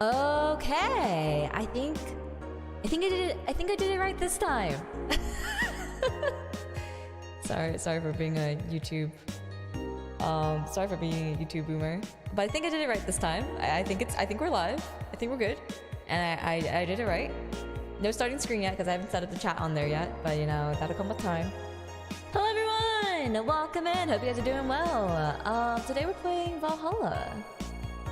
Okay, I think I did it. I think I did it right this time. sorry for being a YouTube. Sorry for being a YouTube boomer, but I think I did it right this time. I think we're live. I think we're good, and I did it right. No starting screen yet because I haven't set up the chat on there yet, but you know that'll come with time. Hello everyone, welcome in. Hope you guys are doing well. Today we're playing Valhalla.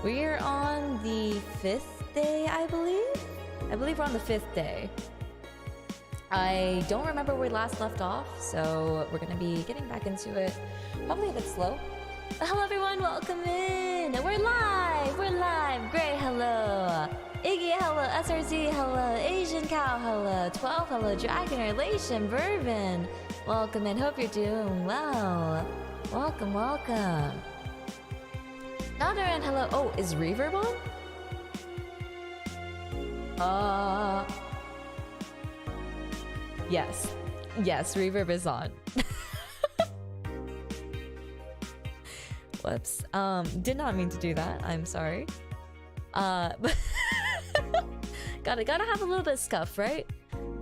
We're on the 5th day, I believe. I believe we're on the 5th day. I don't remember where we last left off, so we're gonna be getting back into it. Probably a bit slow. Hello everyone, welcome in. We're live. Great, hello. Iggy, hello. SRZ, hello. Asian Cow, hello. 12, hello. Dragon Relation, Bourbon. Welcome in. Hope you're doing well. Welcome. Nadaran, hello. Oh, is Reverb on? Yes, Reverb is on. Whoops. Did not mean to do that. I'm sorry. But gotta have a little bit of scuff, right?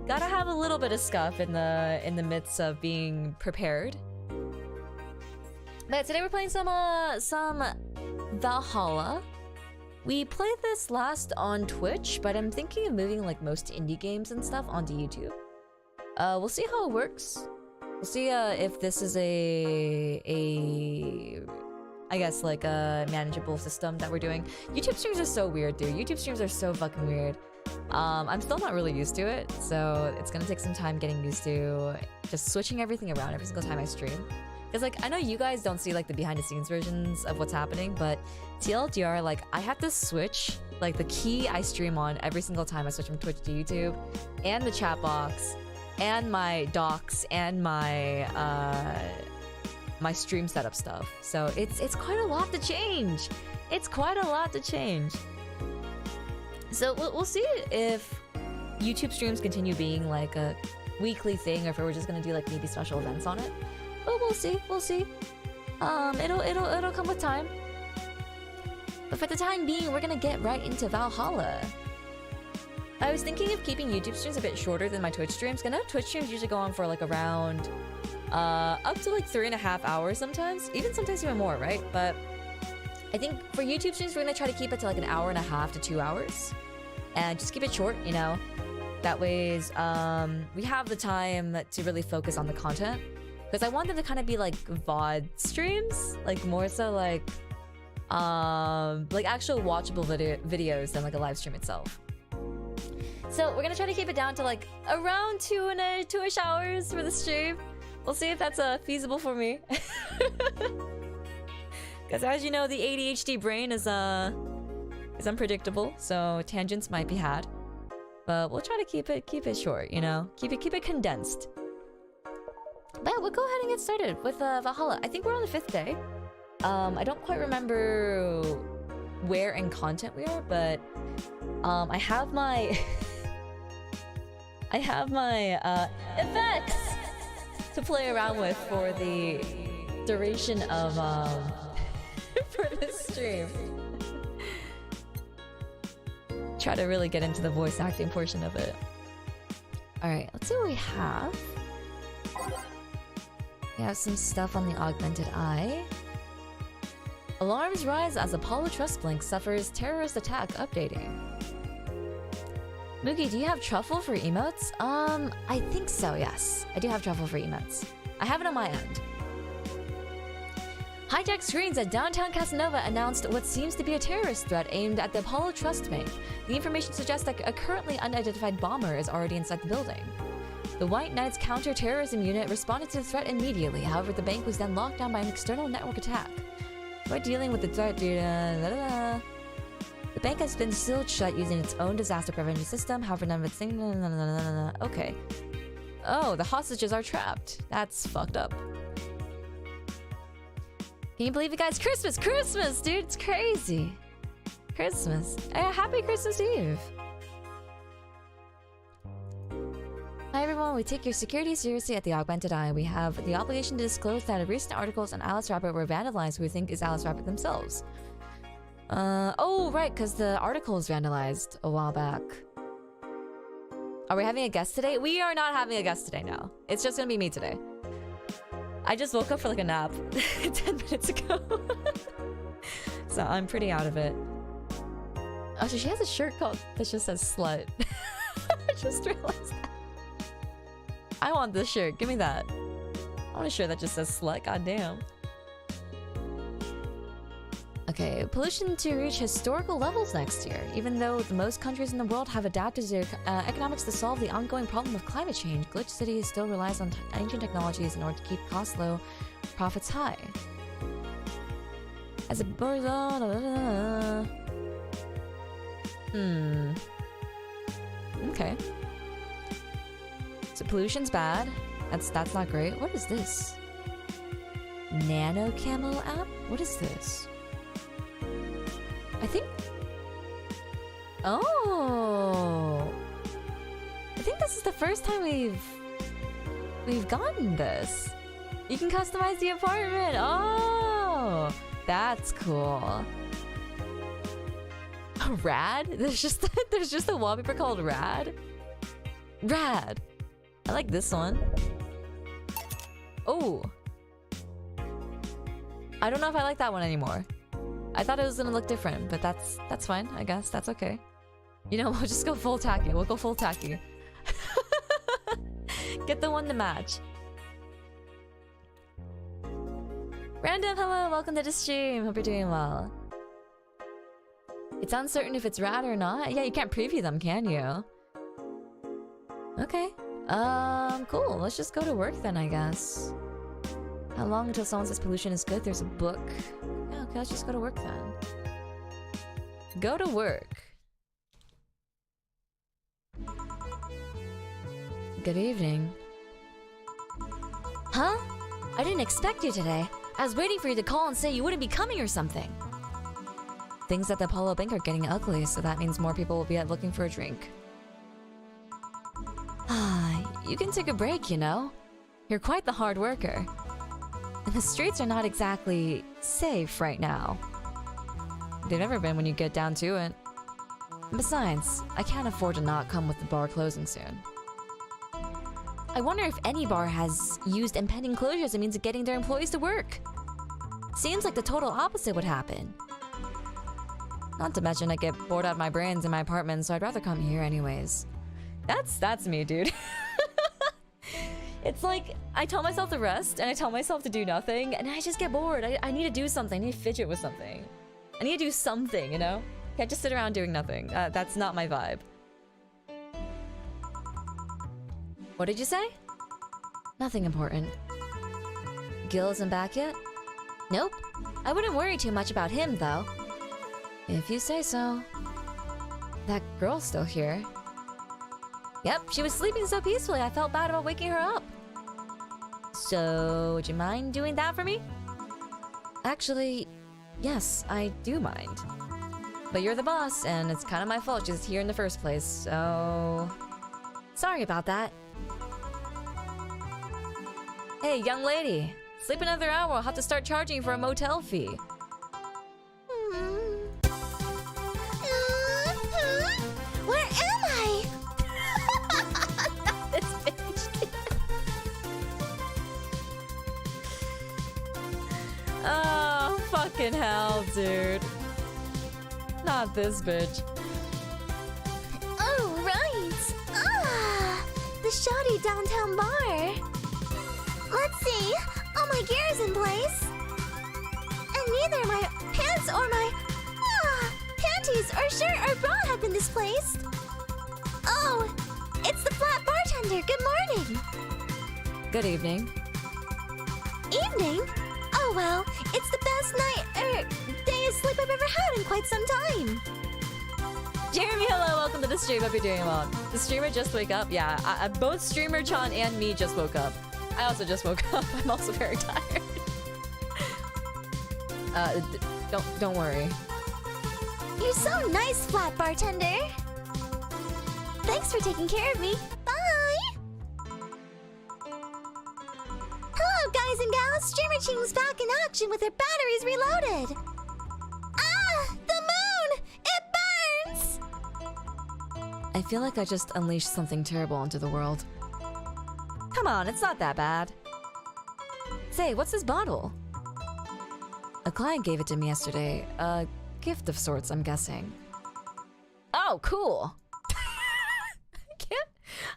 Gotta have a little bit of scuff in the midst of being prepared. But today we're playing some Valhalla. We played this last on Twitch, but I'm thinking of moving like most indie games and stuff onto YouTube. We'll see how it works. We'll see if this is I guess like a manageable system that we're doing. YouTube streams are so weird, dude. YouTube streams are so fucking weird. I'm still not really used to it, so it's gonna take some time getting used to just switching everything around every single time I stream. Because like I know you guys don't see like the behind the scenes versions of what's happening, but TLDR, like I have to switch like the key I stream on every single time I switch from Twitch to YouTube, and the chat box, and my docs, and my my stream setup stuff. So it's quite a lot to change. So we'll see if YouTube streams continue being like a weekly thing, or if we're just gonna do like maybe special events on it. But we'll see. It'll come with time. But for the time being, we're gonna get right into Valhalla. I was thinking of keeping YouTube streams a bit shorter than my Twitch streams. I know Twitch streams usually go on for like around up to like 3.5 hours sometimes even more, right? But I think for YouTube streams, we're gonna try to keep it to like 1.5 hours to 2 hours, and just keep it short, you know. That way, we have the time to really focus on the content, because I want them to kind of be like VOD streams, like more so like actual watchable videos than like a live stream itself. So we're gonna try to keep it down to like around 2-ish hours for the stream. We'll see if that's feasible for me. Because as you know, the ADHD brain is unpredictable, so tangents might be had. But we'll try to keep it short, you know, keep it condensed. But yeah, we'll go ahead and get started with Valhalla. I think we're on the 5th day. I don't quite remember where in content we are, but I have my effects to play around with for the duration of for this stream. Try to really get into the voice acting portion of it. Alright, let's see what we have. We have some stuff on the augmented eye. Alarms rise as Apollo Trust Blink suffers terrorist attack updating. Mookie, do you have truffle for emotes? I think so, yes. I do have truffle for emotes. I have it on my end. Hijacked screens at downtown Casanova announced what seems to be a terrorist threat aimed at the Apollo Trust Bank. The information suggests that a currently unidentified bomber is already inside the building. The White Knights counter-terrorism unit responded to the threat immediately. However, the bank was then locked down by an external network attack. We're dealing with the threat due to... The bank has been sealed shut using its own disaster prevention system. However, none of its things... Okay. Oh, the hostages are trapped. That's fucked up. Can you believe it, guys? Christmas, dude! It's crazy. Christmas. Happy Christmas Eve. Hi everyone, we take your security seriously at the Augmented Eye. We have the obligation to disclose that recent articles on Alice Rabbit were vandalized who we think is Alice Rabbit themselves. Oh, right, because the article was vandalized a while back. Are we having a guest today? We are not having a guest today, no. It's just gonna be me today. I just woke up for like a nap 10 minutes ago. So I'm pretty out of it. Oh, so she has a shirt called that just says slut. I just realized that. I want this shirt. Give me that. I want a shirt that just says slut. Goddamn. Okay, pollution to reach historical levels next year. Even though most countries in the world have adapted their economics to solve the ongoing problem of climate change, Glitch City still relies on ancient technologies in order to keep costs low, profits high. As a okay. So pollution's bad. That's not great. What is this? Nano Camo app? What is this? I think... Oh! I think this is the first time we've gotten this. You can customize the apartment! Oh! That's cool. Rad? There's just a wallpaper called Rad? Rad! I like this one. Oh! I don't know if I like that one anymore. I thought it was gonna look different, but that's fine, I guess. That's okay. You know, we'll just go full tacky. We'll go full tacky. Get the one to match. Random, hello, welcome to the stream. Hope you're doing well. It's uncertain if it's rad or not. Yeah, you can't preview them, can you? Okay. Cool. Let's just go to work then, I guess. How long until someone says pollution is good? There's a book. Yeah, okay, let's just go to work then. Go to work. Good evening. Huh? I didn't expect you today. I was waiting for you to call and say you wouldn't be coming or something. Things at the Apollo Bank are getting ugly, so that means more people will be out looking for a drink. You can take a break, you know? You're quite the hard worker. And the streets are not exactly safe right now. They've never been when you get down to it. Besides, I can't afford to not come with the bar closing soon. I wonder if any bar has used impending closure as a means of getting their employees to work. Seems like the total opposite would happen. Not to mention I get bored out of my brains in my apartment, so I'd rather come here anyways. That's me, dude. It's like, I tell myself to rest, and I tell myself to do nothing, and I just get bored. I need to do something. I need to fidget with something. I need to do something, you know? Can't just sit around doing nothing. That's not my vibe. What did you say? Nothing important. Gil isn't back yet? Nope. I wouldn't worry too much about him, though. If you say so. That girl's still here. Yep, she was sleeping so peacefully I felt bad about waking her up. So, would you mind doing that for me? Actually, yes, I do mind. But you're the boss, and it's kind of my fault she's here in the first place, so... Sorry about that. Hey, young lady. Sleep another hour, I'll have to start charging you for a motel fee. Where am I? This bitch. Oh, fucking hell, dude. Not this bitch. Oh, right. The shoddy downtown bar. Let's see. All my gear is in place. And neither my pants or my panties or shirt or bra have been displaced. Oh, it's the flat bartender. Good morning. Good evening. Evening? Oh well, it's the best day of sleep I've ever had in quite some time. Jeremy, hello, welcome to the stream. Hope you're doing well. The streamer just wake up? Yeah, both streamer Chan and me just woke up. I also just woke up. I'm also very tired. Don't worry. You're so nice, flat bartender. Thanks for taking care of me. Bye. Hello, guys and gals. Streamer Ching's back in action with her batteries reloaded. The I feel like I just unleashed something terrible onto the world. Come on, it's not that bad. Say, what's this bottle? A client gave it to me yesterday. A gift of sorts, I'm guessing. Oh, cool.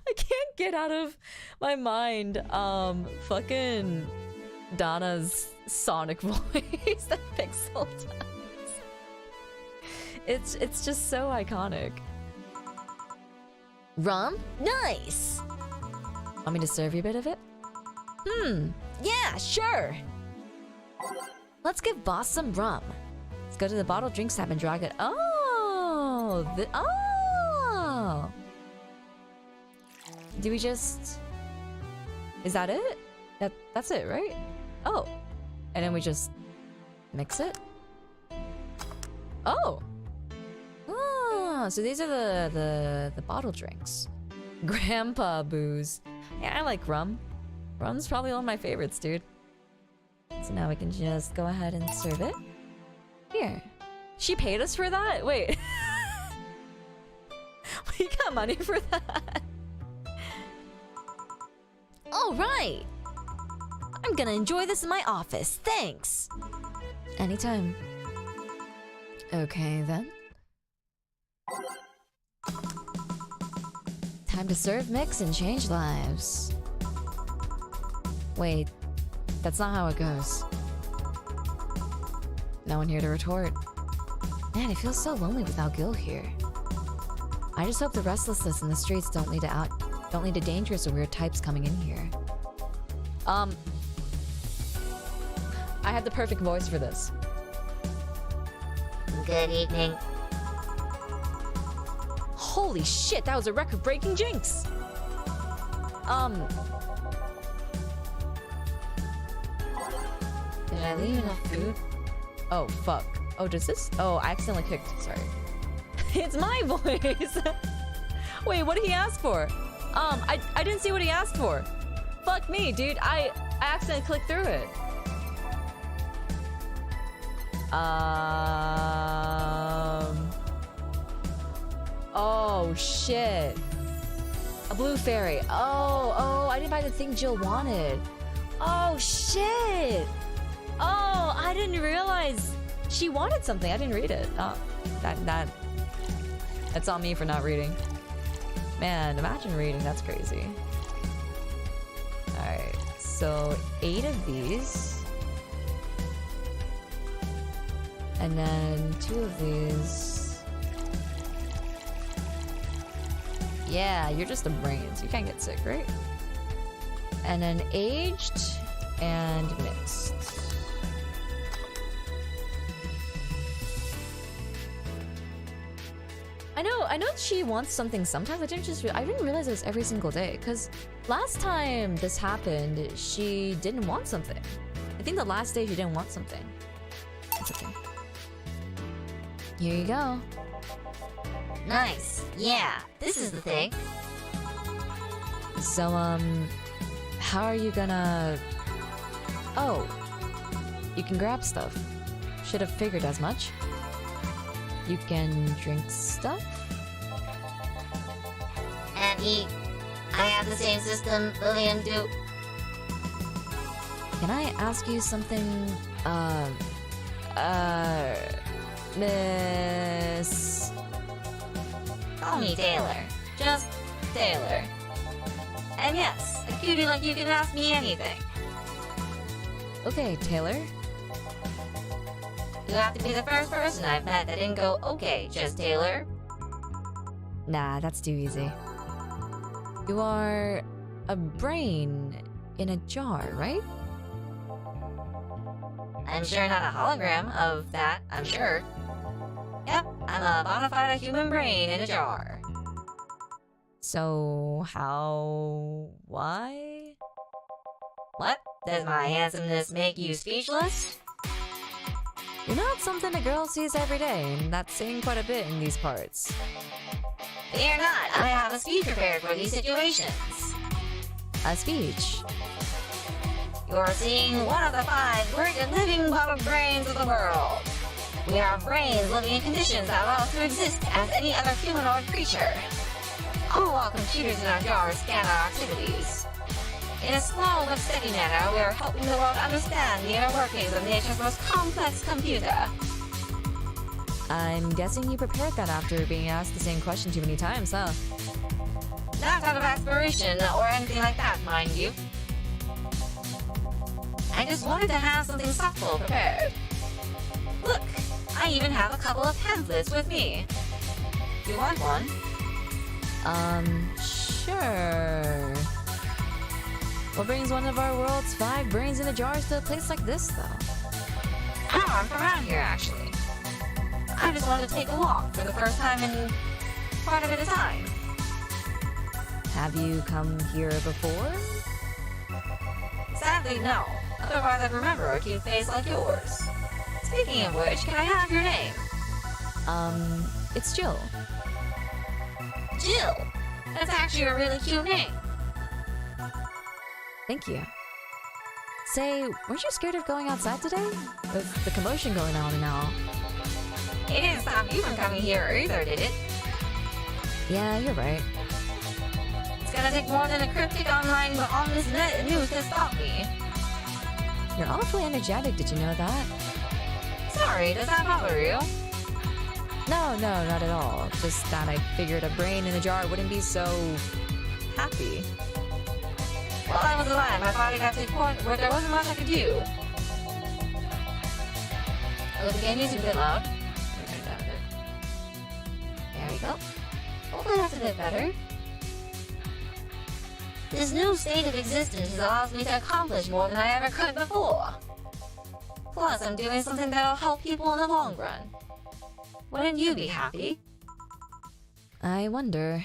I can't get out of my mind fucking Donna's sonic voice that Pixel does. It's just so iconic. Rum? Nice! Want me to serve you a bit of it? Yeah, sure! Let's give boss some rum. Let's go to the bottle drinks tab and drag it. Oh! Oh! Do we just... Is that it? That's it, right? Oh. And then we just mix it? Oh! Ah, so these are the bottle drinks. Grandpa booze. Yeah, I like rum. Rum's probably one of my favorites, dude. So now we can just go ahead and serve it. Here. She paid us for that? Wait. We got money for that? Alright! I'm gonna enjoy this in my office, thanks! Anytime. Okay, then. Time to serve, mix, and change lives. Wait, that's not how it goes. No one here to retort. Man, it feels so lonely without Gil here. I just hope the restlessness in the streets don't lead to dangerous or weird types coming in here. I have the perfect voice for this. Good evening. Holy shit, that was a record-breaking jinx! Did I leave enough food? Oh, fuck. Oh, does this? Oh, I accidentally clicked. Sorry. It's my voice! Wait, what did he ask for? I didn't see what he asked for. Fuck me, dude. I accidentally clicked through it. Oh, shit. A blue fairy. Oh, I didn't buy the thing Jill wanted. Oh, shit. Oh, I didn't realize she wanted something. I didn't read it. Oh, that's on me for not reading. Man, imagine reading. That's crazy. Alright, so 8 of these. And then 2 of these. Yeah, you're just a brains. You can't get sick, right? And then aged and mixed. I know she wants something sometimes. I didn't realize it was every single day. Cause last time this happened, she didn't want something. I think the last day she didn't want something. That's okay. Here you go. Nice. Yeah, this is the thing. So, how are you gonna... Oh, you can grab stuff. Should have figured as much. You can drink stuff? And eat. I have the same system Lillian do. Can I ask you something? Miss... Call me Taylor. Just Taylor. And yes, a cutie like you can ask me anything. Okay, Taylor. You have to be the first person I've met that didn't go, okay, just Taylor. Nah, that's too easy. You are a brain in a jar, right? I'm sure not a hologram of that, I'm sure. Yep, I'm a bona fide human brain in a jar. So, how... why? What? Does my handsomeness make you speechless? You're not something a girl sees every day, and that's saying quite a bit in these parts. Fear not, I have a speech prepared for these situations. A speech? You're seeing one of the 5 great and living public brains of the world. We are brains living in conditions that allow us to exist as any other humanoid creature. All our computers in our jars scan our activities. In a slow but steady manner, we are helping the world understand the inner workings of nature's most complex computer. I'm guessing you prepared that after being asked the same question too many times, huh? Not out of aspiration or anything like that, mind you. I just wanted to have something thoughtful prepared. Look, I even have a couple of pamphlets with me. You want one? Sure. What brings one of our world's 5 brains in a jar to a place like this, though? Oh, I'm from around here, actually. I just wanted to take a walk for the first time in quite a bit of time. Have you come here before? Sadly, no. Otherwise, I'd remember a cute face like yours. Speaking of which, can I have your name? It's Jill. Jill! That's actually a really cute name. Thank you. Say, weren't you scared of going outside today? With the commotion going on and all. It didn't stop you from coming here either, did it? Yeah, you're right. It's gonna take more than a cryptic online but on this net news to stop me. You're awfully energetic, did you know that? Sorry, does that bother you? No, not at all. Just that I figured a brain in a jar wouldn't be so... happy. While I was alive, my body got to a point where there wasn't much I could do. Oh, the game is a bit loud. Turn it down a bit. There we go. Hopefully that's a bit better. This new state of existence allows me to accomplish more than I ever could before. Plus, I'm doing something that'll help people in the long run. Wouldn't you be happy? I wonder...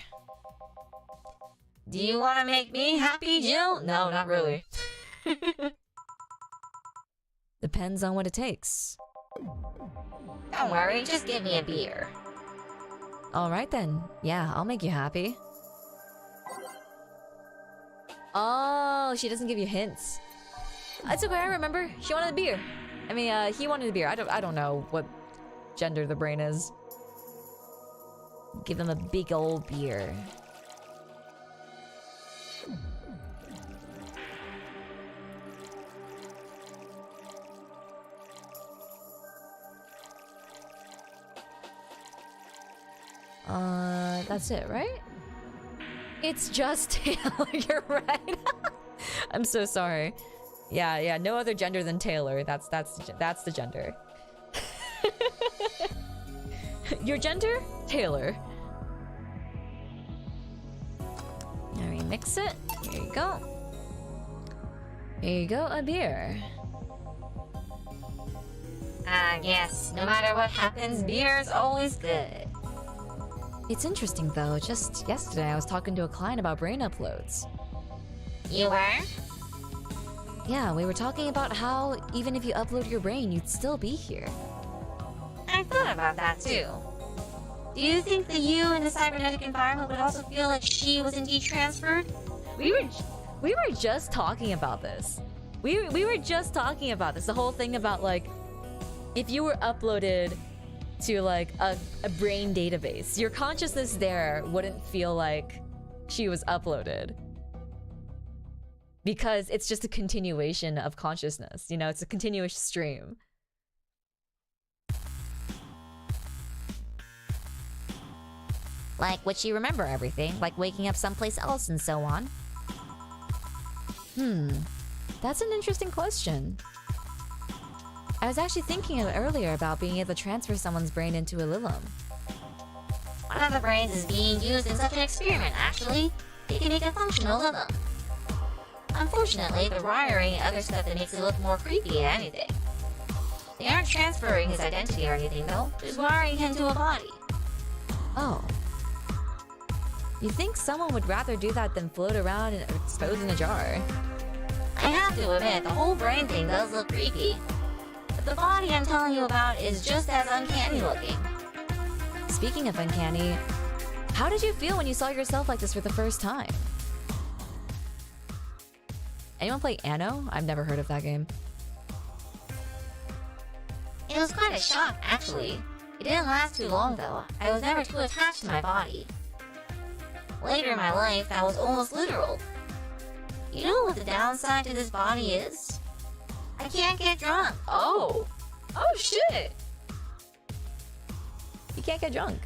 Do you want to make me happy, Jill? No, not really. Depends on what it takes. Don't worry, just give me a beer. Alright then. Yeah, I'll make you happy. Oh, she doesn't give you hints. It's okay, I remember. She wanted a beer. I mean, he wanted a beer. I don't know what gender the brain is. Give him a big old beer. That's it, right? It's just Taylor, you're right. I'm so sorry. Yeah, no other gender than Taylor. That's the gender. Your gender? Taylor. Now we mix it. Here you go. Here you go, a beer. Yes, no matter what happens, beer's always good. It's interesting though, just yesterday I was talking to a client about brain uploads. You were? Yeah, we were talking about how even if you upload your brain, you'd still be here. I thought about that too. Do you think that you in the cybernetic environment would also feel like she was indeed transferred? We were just talking about this. We were just talking about this. The whole thing about like, if you were uploaded to like a brain database, your consciousness there wouldn't feel like she was uploaded. Because it's just a continuation of consciousness, you know, it's a continuous stream. Like, would she remember everything? Like waking up someplace else and so on? That's an interesting question. I was actually thinking earlier about being able to transfer someone's brain into a Lilum. One of the brains is being used in such an experiment, actually. They can make a functional Lilum. Unfortunately, the wiring and other stuff that makes it look more creepy than anything. They aren't transferring his identity or anything, though. Just wiring him to a body. Oh. You think someone would rather do that than float around and exposed in a jar? I have to admit, the whole brain thing does look creepy. But the body I'm telling you about is just as uncanny looking. Speaking of uncanny, how did you feel when you saw yourself like this for the first time? Anyone play Anno? I've never heard of that game. It was quite a shock, actually. It didn't last too long, though. I was never too attached to my body. Later in my life, that was almost literal. You know what the downside to this body is? I can't get drunk. Oh! Oh shit! You can't get drunk.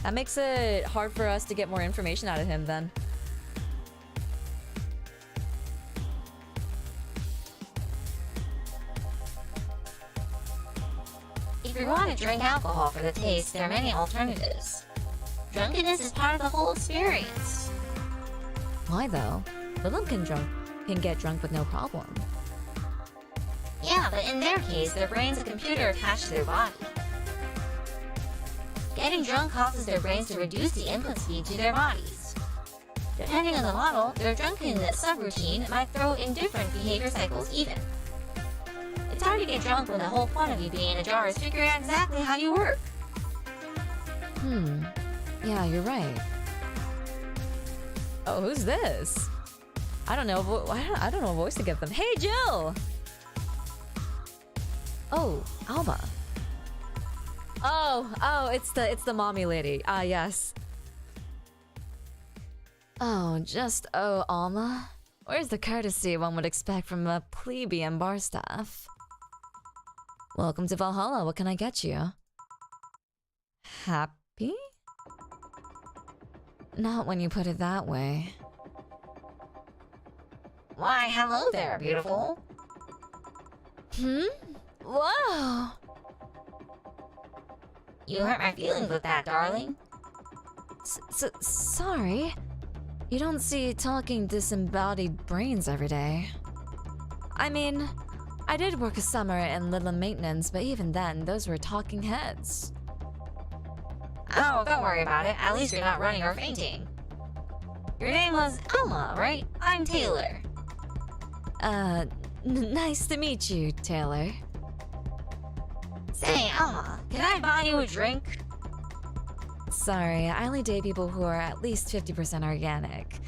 That makes it hard for us to get more information out of him then. If you want to drink alcohol for the taste, there are many alternatives. Drunkenness is part of the whole experience. Why though? Willem can get drunk with no problem. Yeah, but in their case, their brain's a computer attached to their body. Getting drunk causes their brains to reduce the input speed to their bodies. Depending on the model, their drunkenness subroutine might throw in different behavior cycles even. It's hard to get drunk when the whole point of you being in a jar is figuring out exactly how you work. Yeah, you're right. Oh, who's this? I don't know. I don't know a voice to give them. Hey, Jill! Oh, Alma. Oh, it's the mommy lady. Ah, yes. Oh, Alma. Where's the courtesy one would expect from a plebeian bar staff? Welcome to Valhalla. What can I get you? Happy? Not when you put it that way. Why, hello there, beautiful. Whoa! You hurt my feelings with that, darling. Sorry. You don't see talking disembodied brains every day. I mean, I did work a summer in Little Maintenance, but even then, those were talking heads. Oh, don't worry about it. At least you're not running or fainting. Your name was Alma, right? I'm Taylor. Nice to meet you, Taylor. Say, Alma, can I buy you a drink? Sorry, I only date people who are at least 50% organic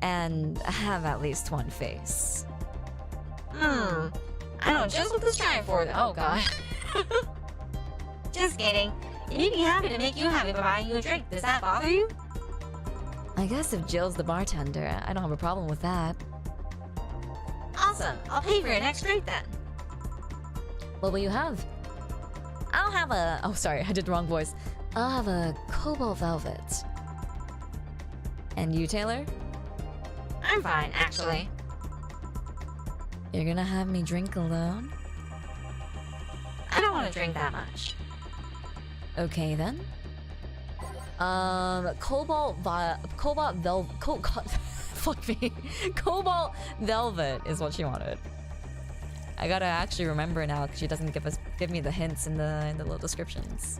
and have at least one face. I know just what to strive for, though. Oh, God. Just kidding. You'd be happy to make you happy by buying you a drink. Does that bother you? I guess if Jill's the bartender, I don't have a problem with that. Awesome. I'll pay for your next drink then. What will you have? I'll have a... Oh, sorry, I did the wrong voice. I'll have a Cobalt Velvet. And you, Taylor? I'm fine, actually. You're gonna have me drink alone? I don't want to drink that much. Okay, then. Cobalt Velvet... Fuck me. Cobalt Velvet is what she wanted. I gotta actually remember now because she doesn't give me the hints in the little descriptions.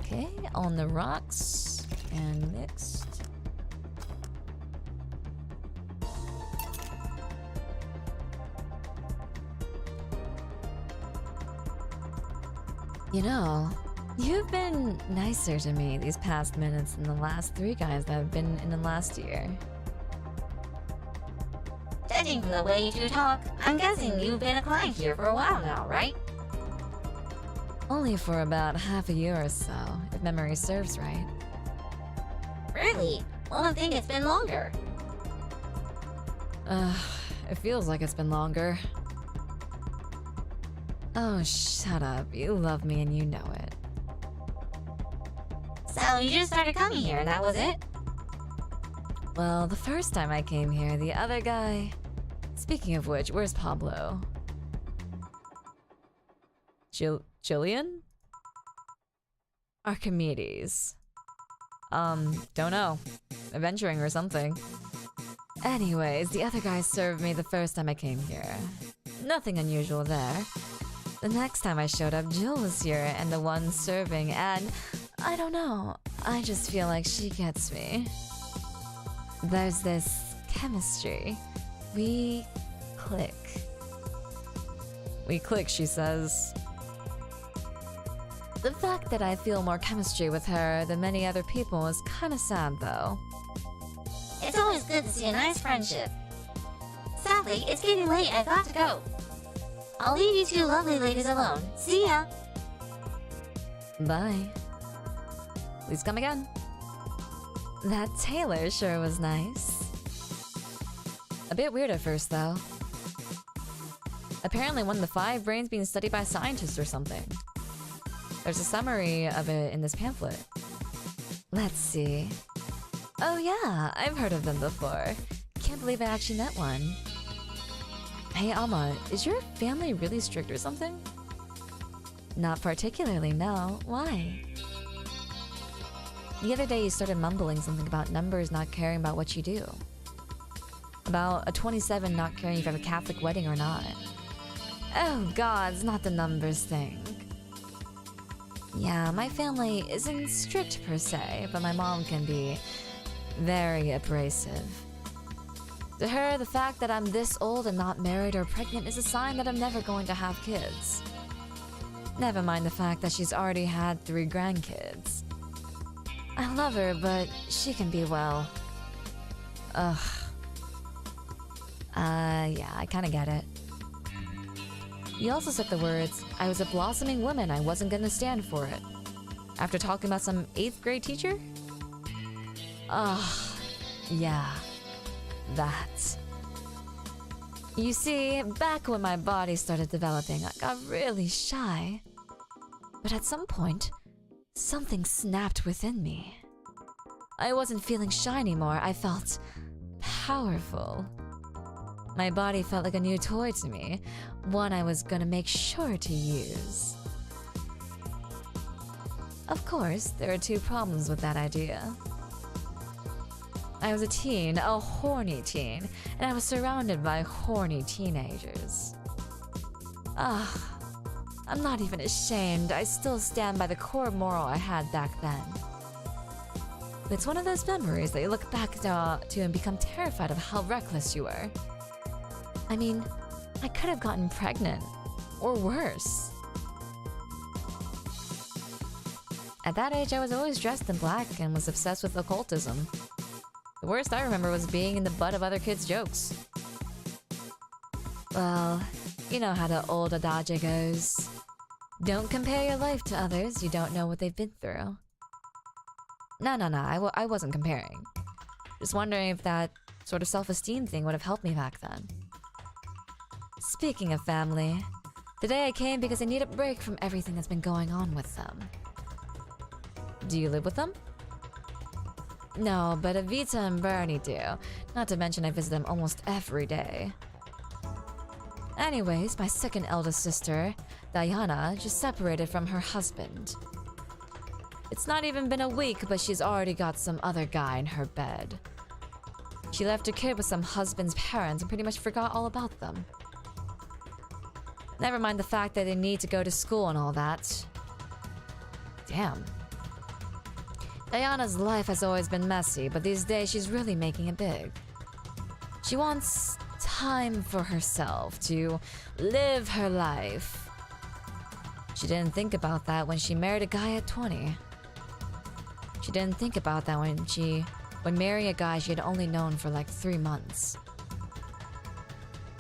Okay, on the rocks and mixed. You know, you've been nicer to me these past minutes than the last 3 guys that have been in the last year. Judging from the way you two talk, I'm guessing you've been a client here for a while now, right? Only for about half a year or so, if memory serves right. Really? One would think it's been longer. It feels like it's been longer. Oh, shut up. You love me and you know it. So you just started coming here and that was it? Well, the first time I came here, the other guy... Speaking of which, where's Pablo? Jillian? Archimedes. Don't know. Adventuring or something. Anyways, the other guy served me the first time I came here. Nothing unusual there. The next time I showed up, Jill was here and the one serving, and I don't know, I just feel like she gets me. There's this chemistry. We click. We click, she says. The fact that I feel more chemistry with her than many other people is kinda sad, though. It's always good to see a nice friendship. Sadly, it's getting late. I've got to go. I'll leave you two lovely ladies alone. See ya! Bye. Please come again. That tailor sure was nice. A bit weird at first, though. Apparently one of the 5 brains being studied by scientists or something. There's a summary of it in this pamphlet. Let's see. Oh yeah, I've heard of them before. Can't believe I actually met one. Hey Alma, is your family really strict or something? Not particularly, no. Why? The other day you started mumbling something about numbers not caring about what you do. About a 27 not caring if you have a Catholic wedding or not. Oh god, it's not the numbers thing. Yeah, my family isn't strict per se, but my mom can be very abrasive. To her, the fact that I'm this old and not married or pregnant is a sign that I'm never going to have kids. Never mind the fact that she's already had 3 grandkids. I love her, but she can be, well... Ugh. Yeah, I kinda get it. You also said the words, I was a blossoming woman, I wasn't gonna stand for it. After talking about some 8th grade teacher? Ugh. Yeah. That. You see, back when my body started developing, I got really shy. But at some point, something snapped within me. I wasn't feeling shy anymore, I felt powerful. My body felt like a new toy to me, one I was gonna make sure to use. Of course, there are 2 problems with that idea. I was a teen, a horny teen, and I was surrounded by horny teenagers. I'm not even ashamed, I still stand by the core moral I had back then. It's one of those memories that you look back to and become terrified of how reckless you were. I mean, I could have gotten pregnant, or worse. At that age, I was always dressed in black and was obsessed with occultism. The worst I remember was being in the butt of other kids' jokes. Well, you know how the old adage goes. Don't compare your life to others, you don't know what they've been through. No, I wasn't comparing. Just wondering if that sort of self-esteem thing would have helped me back then. Speaking of family, today I came because I need a break from everything that's been going on with them. Do you live with them? No, but Avita and Bernie do. Not to mention I visit them almost every day. Anyways, my second eldest sister, Diana, just separated from her husband. It's not even been a week, but she's already got some other guy in her bed. She left her kid with some husband's parents and pretty much forgot all about them. Never mind the fact that they need to go to school and all that. Damn. Diana's life has always been messy, but these days she's really making it big. She wants time for herself, to live her life. She didn't think about that when she married a guy at 20. She didn't think about that when marrying a guy she had only known for like 3 months.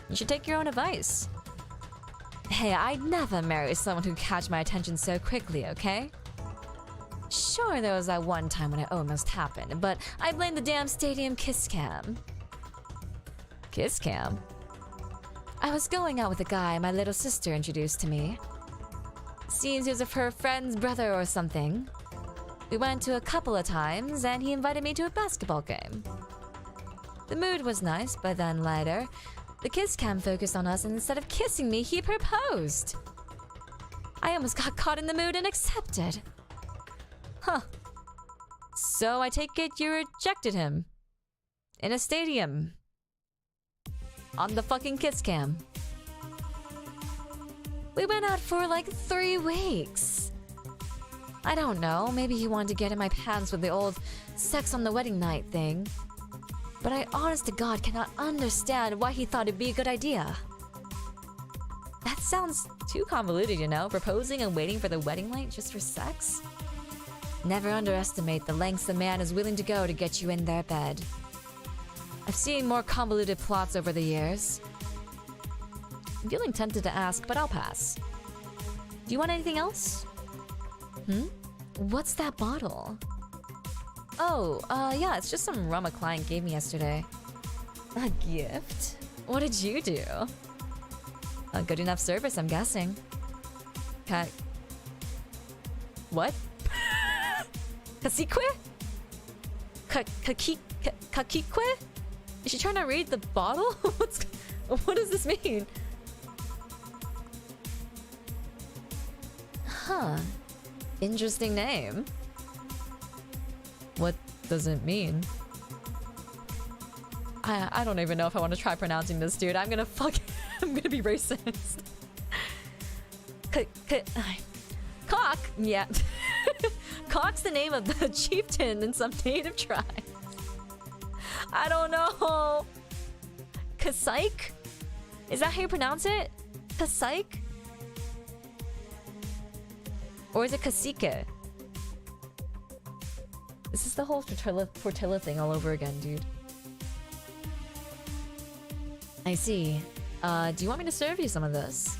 You should take your own advice. Hey, I'd never marry someone who'd catch my attention so quickly, okay? Sure, there was that one time when it almost happened, but I blame the damn stadium kiss cam. Kiss cam? I was going out with a guy my little sister introduced to me. Seems he was her friend's brother or something. We went to a couple of times, and he invited me to a basketball game. The mood was nice, but then later, the kiss cam focused on us, and instead of kissing me, he proposed. I almost got caught in the mood and accepted. Huh. So I take it you rejected him. In a stadium. On the fucking kiss cam. We went out for like 3 weeks. I don't know, maybe he wanted to get in my pants with the old sex on the wedding night thing. But I honest to God cannot understand why he thought it'd be a good idea. That sounds too convoluted, you know? Proposing and waiting for the wedding night just for sex? Never underestimate the lengths a man is willing to go to get you in their bed. I've seen more convoluted plots over the years. I'm feeling tempted to ask, but I'll pass. Do you want anything else? Hmm? What's that bottle? Oh, yeah, it's just some rum a client gave me yesterday. A gift? What did you do? A good enough service, I'm guessing. What? Cacique? Cacique? Is she trying to read the bottle? What does this mean? Huh. Interesting name. What does it mean? I don't even know if I want to try pronouncing this, dude. I'm gonna be racist. Cock? Yeah. Cock's the name of the chieftain in some native tribe. I don't know. Cacique? Is that how you pronounce it? Cacique? Or is it cacique? This is the whole tortilla thing all over again, dude. I see. Do you want me to serve you some of this?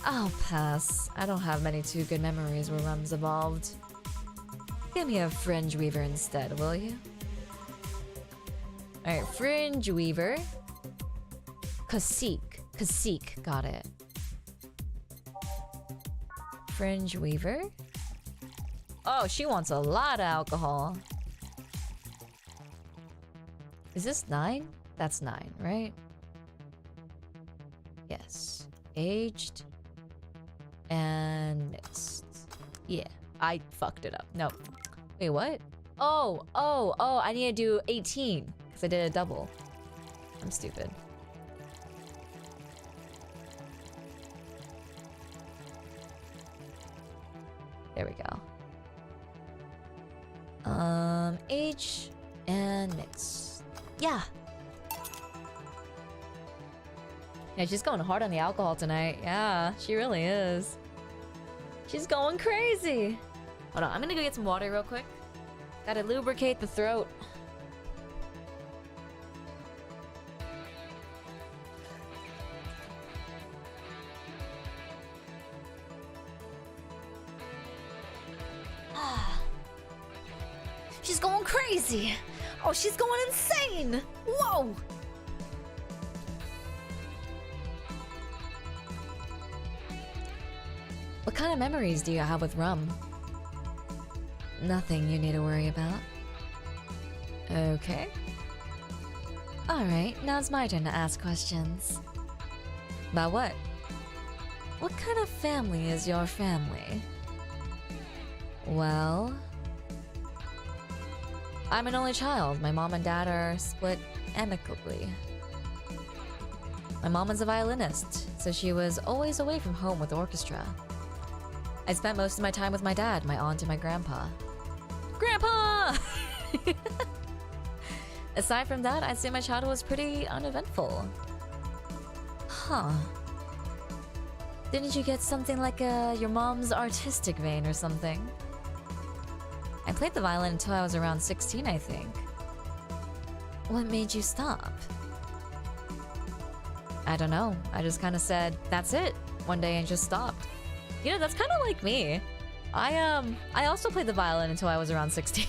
I'll pass. I don't have many too good memories where rum's evolved. Give me a fringe weaver instead, will you? Alright, fringe weaver. Cacique. Cacique, got it. Fringe weaver. Oh, she wants a lot of alcohol. Is this 9? That's 9, right? Yes. Aged. And mixed. Yeah. I fucked it up. No. Wait, what? Oh, I need to do 18. Because I did a double. I'm stupid. There we go. Age and mix. Yeah. Yeah, she's going hard on the alcohol tonight. Yeah, she really is. She's going crazy. Hold on, I'm gonna go get some water real quick. Gotta lubricate the throat. She's going crazy. Oh, she's going insane. Whoa. What kind of memories do you have with rum? Nothing you need to worry about. Okay. Alright, now it's my turn to ask questions. About what? What kind of family is your family? Well, I'm an only child. My mom and dad are split amicably. My mom is a violinist, so she was always away from home with the orchestra. I spent most of my time with my dad, my aunt, and my grandpa. Grandpa! Aside from that, I'd say my childhood was pretty uneventful. Huh. Didn't you get something like your mom's artistic vein or something? I played the violin until I was around 16, I think. What made you stop? I don't know. I just kind of said, that's it, one day and just stopped. You know, that's kind of like me. I also played the violin until I was around 16.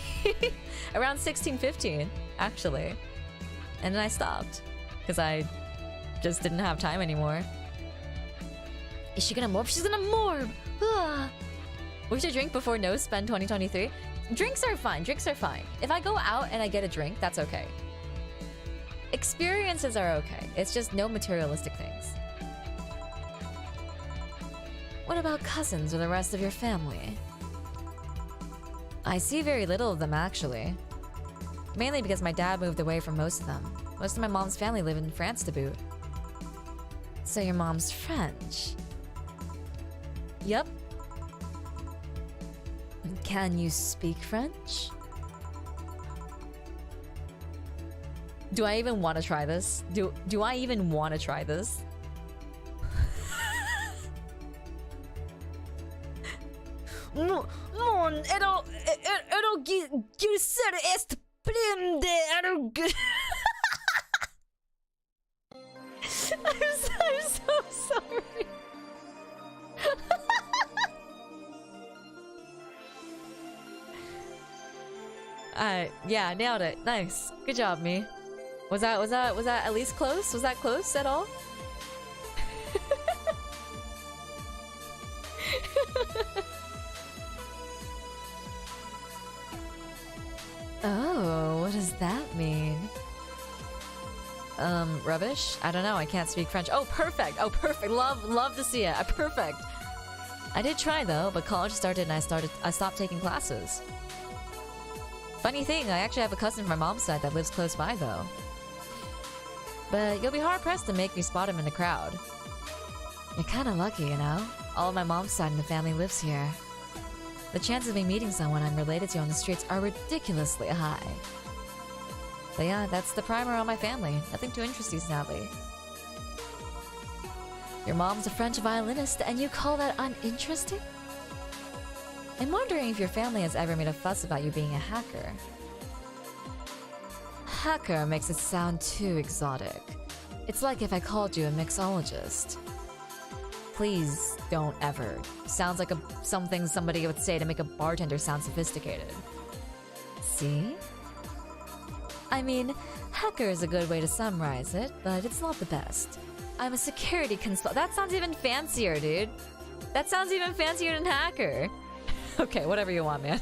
Around 16, 15, actually. And then I stopped. Because I just didn't have time anymore. Is she gonna morph? She's gonna morph! Ah. We should drink before no spend 2023. Drinks are fine. Drinks are fine. If I go out and I get a drink, that's okay. Experiences are okay. It's just no materialistic things. What about cousins or the rest of your family? I see very little of them, actually. Mainly because my dad moved away from most of them. Most of my mom's family live in France to boot. So your mom's French? Yup. Can you speak French? Do I even want to try this? Do I even want to try this? Non, ero gilser est prende ero I'm so sorry. Yeah, nailed it. Nice. Good job, me. Was that at least close? Was that close at all? Oh, what does that mean? Rubbish? I don't know, I can't speak French. Oh, perfect! Oh, perfect! Love to see it. Perfect! I did try though, but college started and I stopped taking classes. Funny thing, I actually have a cousin from my mom's side that lives close by though. But you'll be hard-pressed to make me spot him in the crowd. You're kinda lucky, you know? All of my mom's side in the family lives here. The chances of me meeting someone I'm related to on the streets are ridiculously high. But yeah, that's the primer on my family. Nothing too interesting, sadly. Your mom's a French violinist, and you call that uninteresting? I'm wondering if your family has ever made a fuss about you being a hacker. Hacker makes it sound too exotic. It's like if I called you a mixologist. Please don't ever. Sounds like something somebody would say to make a bartender sound sophisticated. See? I mean, hacker is a good way to summarize it, but it's not the best. I'm a security consult. That sounds even fancier, dude. That sounds even fancier than hacker. Okay, whatever you want, man.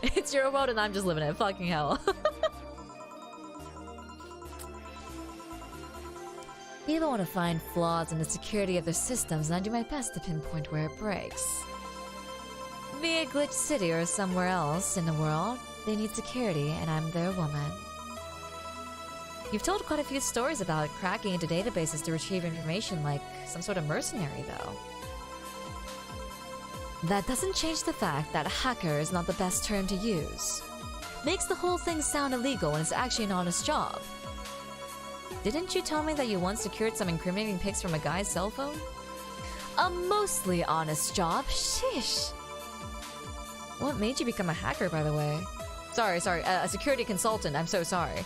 It's your world and I'm just living it. Fucking hell. People want to find flaws in the security of their systems, and I do my best to pinpoint where it breaks. Be it Glitch City or somewhere else in the world, they need security, and I'm their woman. You've told quite a few stories about cracking into databases to retrieve information like some sort of mercenary, though. That doesn't change the fact that hacker is not the best term to use. Makes the whole thing sound illegal when it's actually an honest job. Didn't you tell me that you once secured some incriminating pics from a guy's cell phone? A mostly honest job, sheesh. What made you become a hacker, by the way? Sorry, a security consultant, I'm so sorry.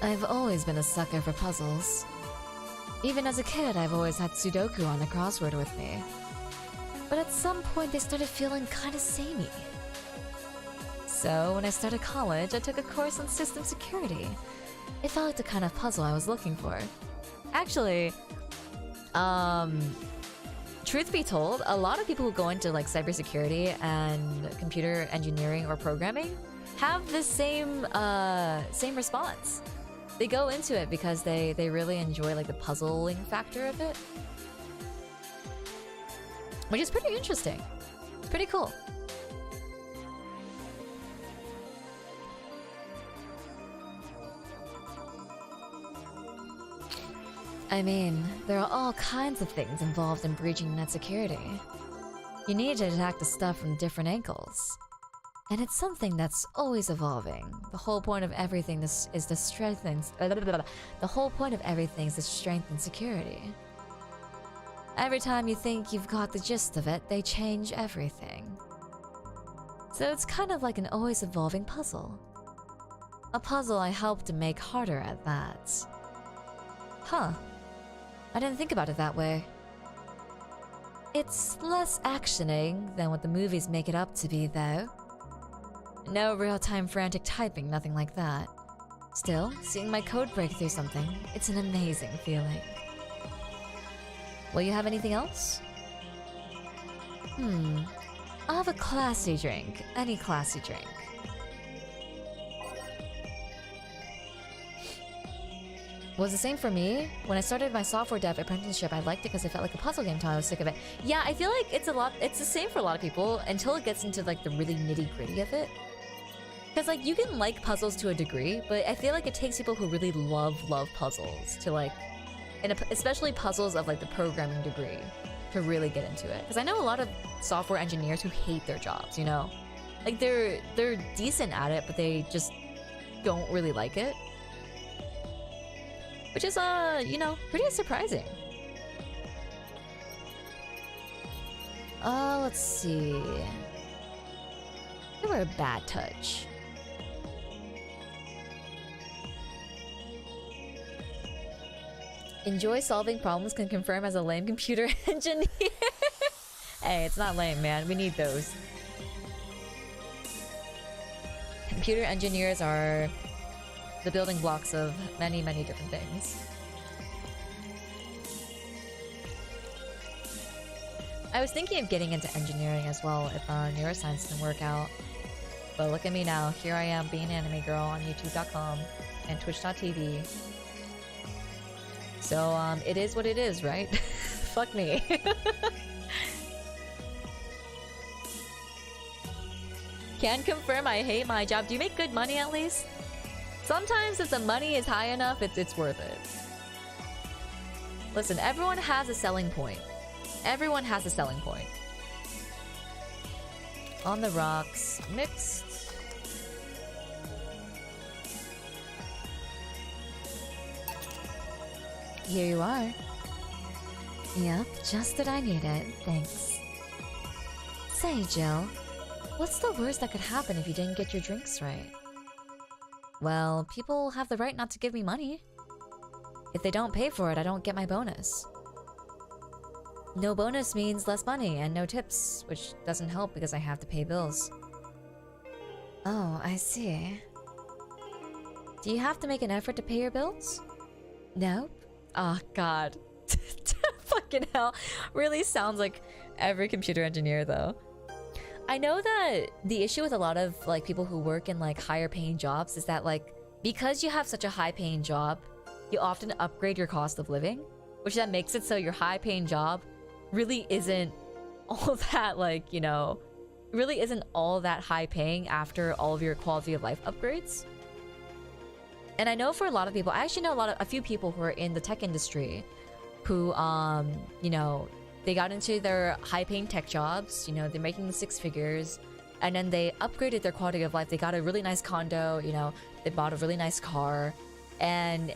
I've always been a sucker for puzzles. Even as a kid, I've always had Sudoku on the crossword with me. But at some point, they started feeling kinda samey. So when I started college, I took a course on system security. It felt like the kind of puzzle I was looking for. Actually, truth be told, a lot of people who go into like cybersecurity and computer engineering or programming have the same response. They go into it because they really enjoy like the puzzling factor of it, which is pretty interesting. It's pretty cool. I mean, there are all kinds of things involved in breaching net security. You need to attack the stuff from different angles. And it's something that's always evolving. The whole point of everything is to strengthen... The whole point of everything is to strengthen security. Every time you think you've got the gist of it, they change everything. So it's kind of like an always evolving puzzle. A puzzle I help to make harder at that. Huh. I didn't think about it that way. It's less actioning than what the movies make it up to be, though. No real-time frantic typing, nothing like that. Still, seeing my code break through something, it's an amazing feeling. Will you have anything else? I'll have a classy drink. Any classy drink. Was the same for me. When I started my software dev apprenticeship, I liked it because it felt like a puzzle game until I was sick of it. Yeah, I feel like it's the same for a lot of people until it gets into like the really nitty-gritty of it. Because like you can like puzzles to a degree, but I feel like it takes people who really love puzzles to like, and especially puzzles of like the programming degree, to really get into it. Because I know a lot of software engineers who hate their jobs, you know? Like they're decent at it, but they just don't really like it. Which is, you know, pretty surprising. Let's see. You were a bad touch. Enjoy solving problems, can confirm as a lame computer engineer. Hey, it's not lame, man. We need those. Computer engineers are the building blocks of many, many different things. I was thinking of getting into engineering as well if neuroscience didn't work out. But look at me now. Here I am being an anime girl on YouTube.com and Twitch.tv. So, it is what it is, right? Fuck me. Can confirm I hate my job. Do you make good money at least? Sometimes if the money is high enough, it's worth it. Listen, everyone has a selling point. Everyone has a selling point. On the rocks. Mixed. Here you are. Yep, just what I needed. Thanks. Say, Jill, what's the worst that could happen if you didn't get your drinks right? Well, people have the right not to give me money. If they don't pay for it, I don't get my bonus. No bonus means less money and no tips, which doesn't help because I have to pay bills. Oh, I see. Do you have to make an effort to pay your bills? Nope. Oh, God. Fucking hell. Really sounds like every computer engineer, though. I know that the issue with a lot of like people who work in like higher paying jobs is that like because you have such a high paying job, you often upgrade your cost of living, which that makes it so your high paying job really isn't all that like, you know, really isn't all that high paying after all of your quality of life upgrades. And I know for a lot of people, I actually know a few people who are in the tech industry who, you know, they got into their high-paying tech jobs, you know, they're making the six figures, and then they upgraded their quality of life. They got a really nice condo, you know, they bought a really nice car, and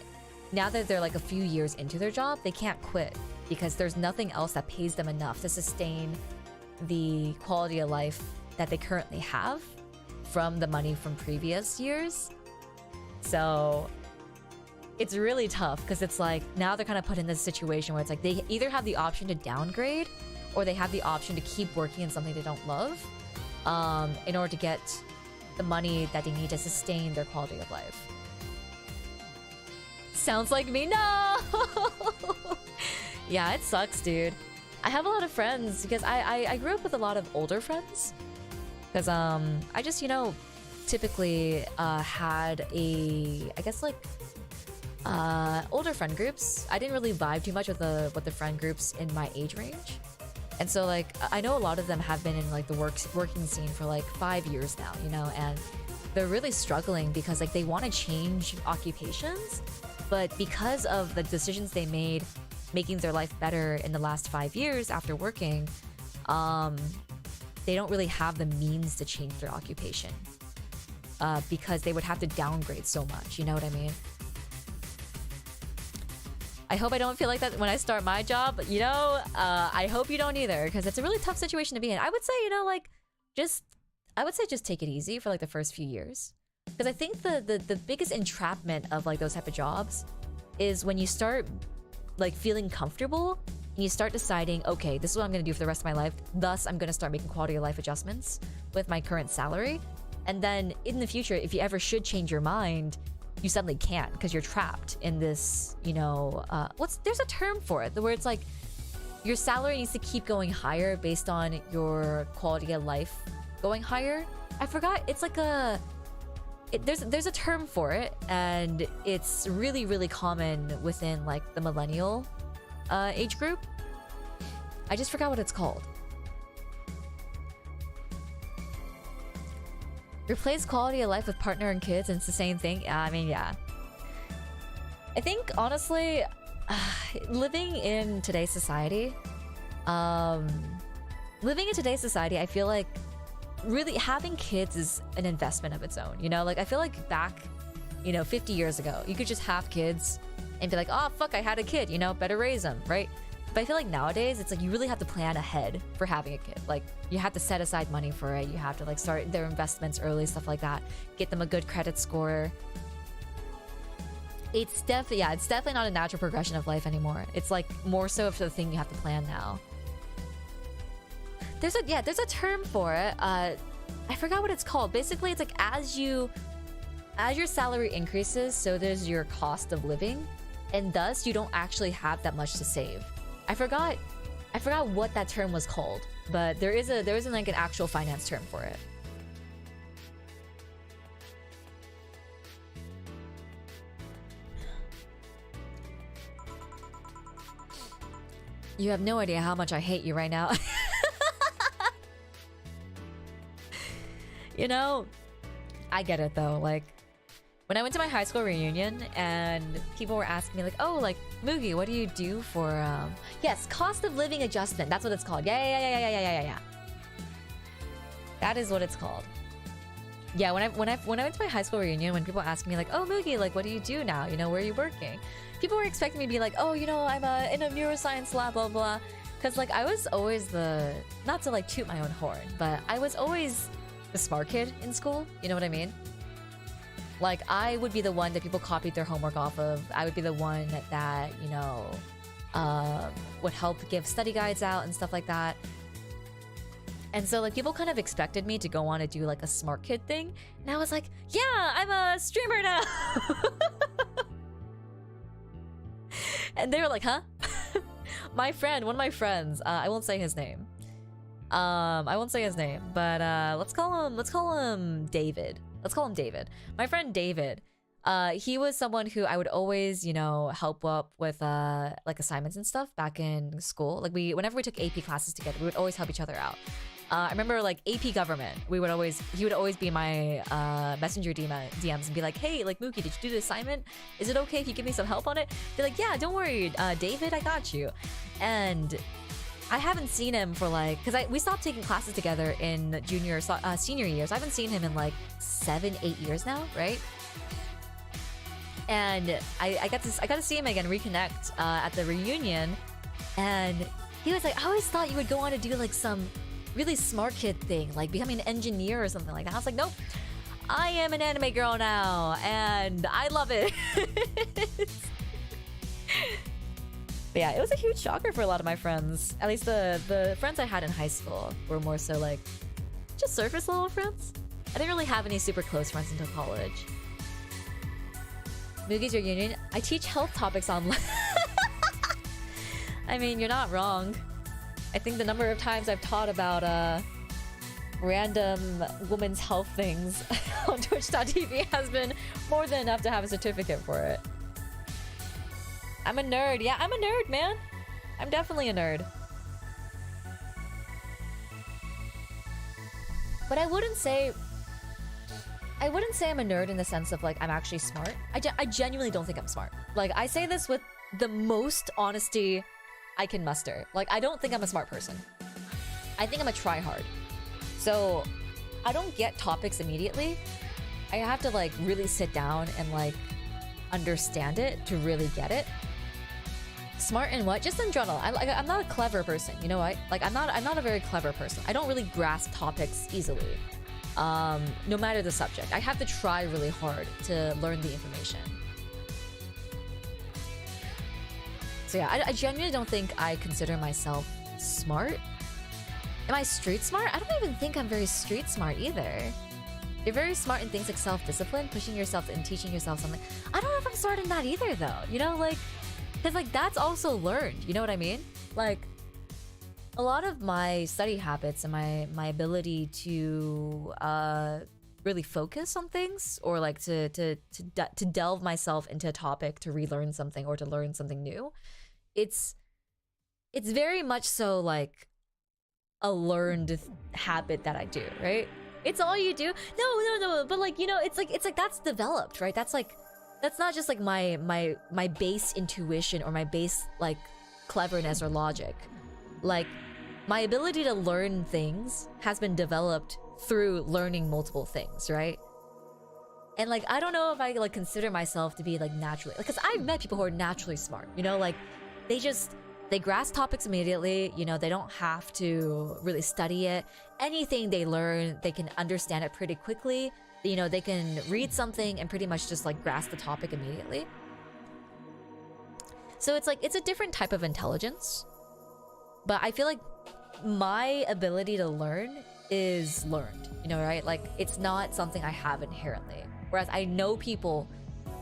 now that they're like a few years into their job, they can't quit because there's nothing else that pays them enough to sustain the quality of life that they currently have from the money from previous years. So it's really tough because it's like now they're kind of put in this situation where it's like they either have the option to downgrade or they have the option to keep working in something they don't love in order to get the money that they need to sustain their quality of life. Sounds like me. No. Yeah, it sucks, dude. I have a lot of friends because I grew up with a lot of older friends because I just, you know, typically had I guess like older friend groups. I didn't really vibe too much with the friend groups in my age range, and so like I know a lot of them have been in like the working scene for like 5 years now, you know, and they're really struggling because like they want to change occupations, but because of the decisions they made making their life better in the last 5 years after working, they don't really have the means to change their occupation because they would have to downgrade so much, you know what I mean? I hope I don't feel like that when I start my job, you know. I hope you don't either, because it's a really tough situation to be in. I would say, you know, like, just take it easy for like the first few years, because I think the biggest entrapment of like those type of jobs is when you start like feeling comfortable and you start deciding, okay, this is what I'm gonna do for the rest of my life. Thus, I'm gonna start making quality of life adjustments with my current salary, and then in the future, if you ever should change your mind, you suddenly can't because you're trapped in this, you know, there's a term for it where it's like your salary needs to keep going higher based on your quality of life going higher. I forgot. It's like there's a term for it, and it's really, really common within like the millennial age group. I just forgot what it's called. Replace quality of life with partner and kids, and it's the same thing. I mean, yeah. I think, honestly, living in today's society, I feel like really having kids is an investment of its own, you know? Like, I feel like back, you know, 50 years ago, you could just have kids and be like, oh, fuck, I had a kid, you know? Better raise them, right? But I feel like nowadays, it's like you really have to plan ahead for having a kid. Like, you have to set aside money for it. You have to, like, start their investments early, stuff like that. Get them a good credit score. It's definitely not a natural progression of life anymore. It's, like, more so of the thing you have to plan now. there's a term for it. I forgot what it's called. Basically, it's like as your salary increases, so does your cost of living, and thus you don't actually have that much to save. I forgot what that term was called, but there isn't like an actual finance term for it. You have no idea how much I hate you right now. You know, I get it though. Like, when I went to my high school reunion and people were asking me like, oh, like, Mugi, what do you do for, yes, cost of living adjustment. That's what it's called. Yeah. That is what it's called. Yeah, when I went to my high school reunion, when people asked me like, oh, Mugi, like, what do you do now? You know, where are you working? People were expecting me to be like, oh, you know, I'm in a neuroscience lab, blah, blah. Because, like, I was always the, not to, like, toot my own horn, but I was always the smart kid in school. You know what I mean? Like, I would be the one that people copied their homework off of. I would be the one that, you know, would help give study guides out and stuff like that. And so, like, people kind of expected me to go on to do, like, a smart kid thing. And I was like, yeah, I'm a streamer now. And they were like, huh? One of my friends, I won't say his name. I won't say his name, but let's call him David. Let's call him David. My friend David, he was someone who I would always, you know, help up with like assignments and stuff back in school. Like whenever we took AP classes together, we would always help each other out. I remember like AP government, he would always be my messenger DMs and be like, hey, like Mookie, did you do the assignment? Is it okay if you give me some help on it? Be like, yeah, don't worry, David, I got you. And I haven't seen him for like, because we stopped taking classes together in senior years. I haven't seen him in like 7-8 years now, right? And I got to see him again, reconnect at the reunion, and he was like, I always thought you would go on to do like some really smart kid thing, like becoming an engineer or something like that. I was like, nope, I am an anime girl now, and I love it. But yeah, it was a huge shocker for a lot of my friends. At least the friends I had in high school were more so like just surface level friends. I didn't really have any super close friends until college. Mugi's reunion. I teach health topics online. I mean, you're not wrong. I think the number of times I've taught about random women's health things on Twitch.tv has been more than enough to have a certificate for it. I'm a nerd. Yeah, I'm a nerd, man. I'm definitely a nerd. But I wouldn't say I'm a nerd in the sense of like I'm actually smart. I genuinely don't think I'm smart. Like, I say this with the most honesty I can muster. Like, I don't think I'm a smart person. I think I'm a tryhard. So I don't get topics immediately. I have to like really sit down and like understand it to really get it. Smart in what? Just in general. I'm not a clever person. You know what? Like, I'm not a very clever person. I don't really grasp topics easily. No matter the subject. I have to try really hard to learn the information. So yeah, I genuinely don't think I consider myself smart. Am I street smart? I don't even think I'm very street smart either. You're very smart in things like self-discipline, pushing yourself and teaching yourself something. I don't know if I'm smart in that either though. You know, like, because like that's also learned. You know what I mean? Like, a lot of my study habits and my ability to really focus on things, or like to delve myself into a topic to relearn something or to learn something new, it's very much so like a learned habit that I do, right? It's all you do. No, but like, you know, it's like that's developed, right? That's not just like my base intuition or my base like cleverness or logic. Like, my ability to learn things has been developed through learning multiple things, right? And like, I don't know if I like consider myself to be like naturally, because I've met people who are naturally smart, you know, like they grasp topics immediately, you know, they don't have to really study it. Anything they learn, they can understand it pretty quickly. You know, they can read something and pretty much just like grasp the topic immediately. So it's like, it's a different type of intelligence. But I feel like my ability to learn is learned, you know, right? Like, it's not something I have inherently. Whereas I know people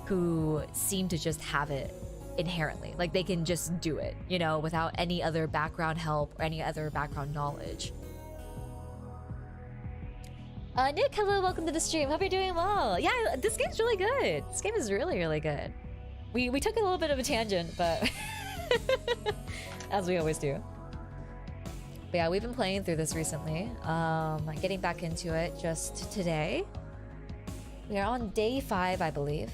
who seem to just have it inherently. Like, they can just do it, you know, without any other background help or any other background knowledge. Nick, hello, welcome to the stream. Hope you're doing well. Yeah, this game's really good. This game is really, really good. We took a little bit of a tangent, but as we always do. But yeah, we've been playing through this recently. Getting back into it just today. We are on day 5, I believe.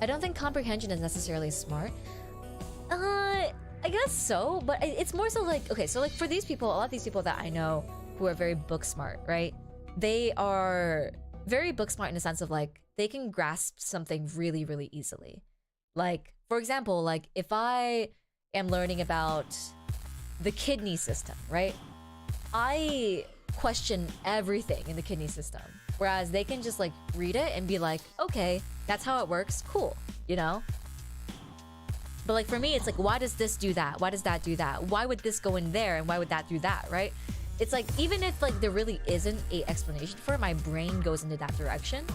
I don't think comprehension is necessarily smart. I guess so, but it's more so like, okay, so like for these people, a lot of these people that I know who are very book smart, right? They are very book smart in the sense of like, they can grasp something really, really easily. Like, for example, like if I am learning about the kidney system, right? I question everything in the kidney system. Whereas they can just like read it and be like, okay, that's how it works, cool, you know? But like for me, it's like, why does this do that? Why does that do that? Why would this go in there and why would that do that, right? It's like, even if like there really isn't a explanation for it, my brain goes into that direction.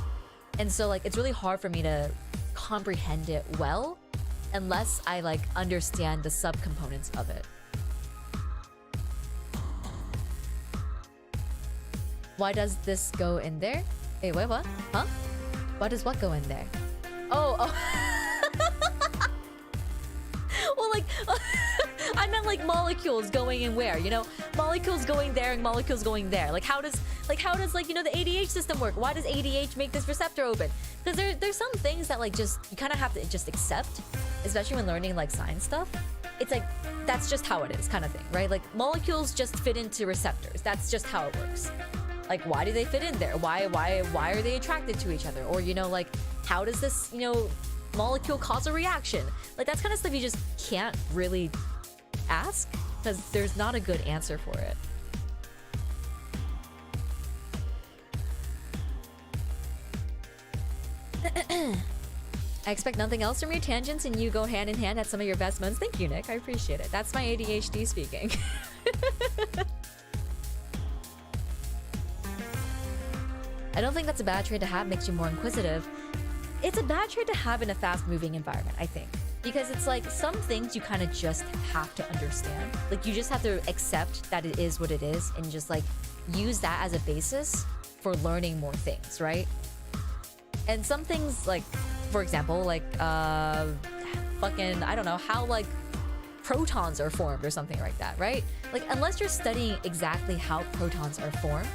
And so like, it's really hard for me to comprehend it well unless I like understand the subcomponents of it. Why does this go in there? Wait, wait, what? Huh? Why does what go in there? Oh. Well, like, I meant like molecules going in where, you know? Molecules going there and molecules going there. Like, how does like, you know, the ADH system work? Why does ADH make this receptor open? Because there's some things that like just, you kind of have to just accept, especially when learning like science stuff. It's like, that's just how it is kind of thing, right? Like, molecules just fit into receptors. That's just how it works. Like, why do they fit in there? Why are they attracted to each other? Or, you know, like, how does this, you know, molecule cause a reaction? Like, that's kind of stuff you just can't really ask because there's not a good answer for it. I expect nothing else from your tangents and you go hand in hand at some of your best moments. Thank you, Nick. I appreciate it. That's my ADHD speaking. I don't think that's a bad trait to have, makes you more inquisitive. It's a bad trait to have in a fast-moving environment, I think. Because it's like, some things you kind of just have to understand. Like, you just have to accept that it is what it is and just like, use that as a basis for learning more things, right? And some things, like, for example, like, fucking, I don't know, how like, protons are formed or something like that, right? Like, unless you're studying exactly how protons are formed,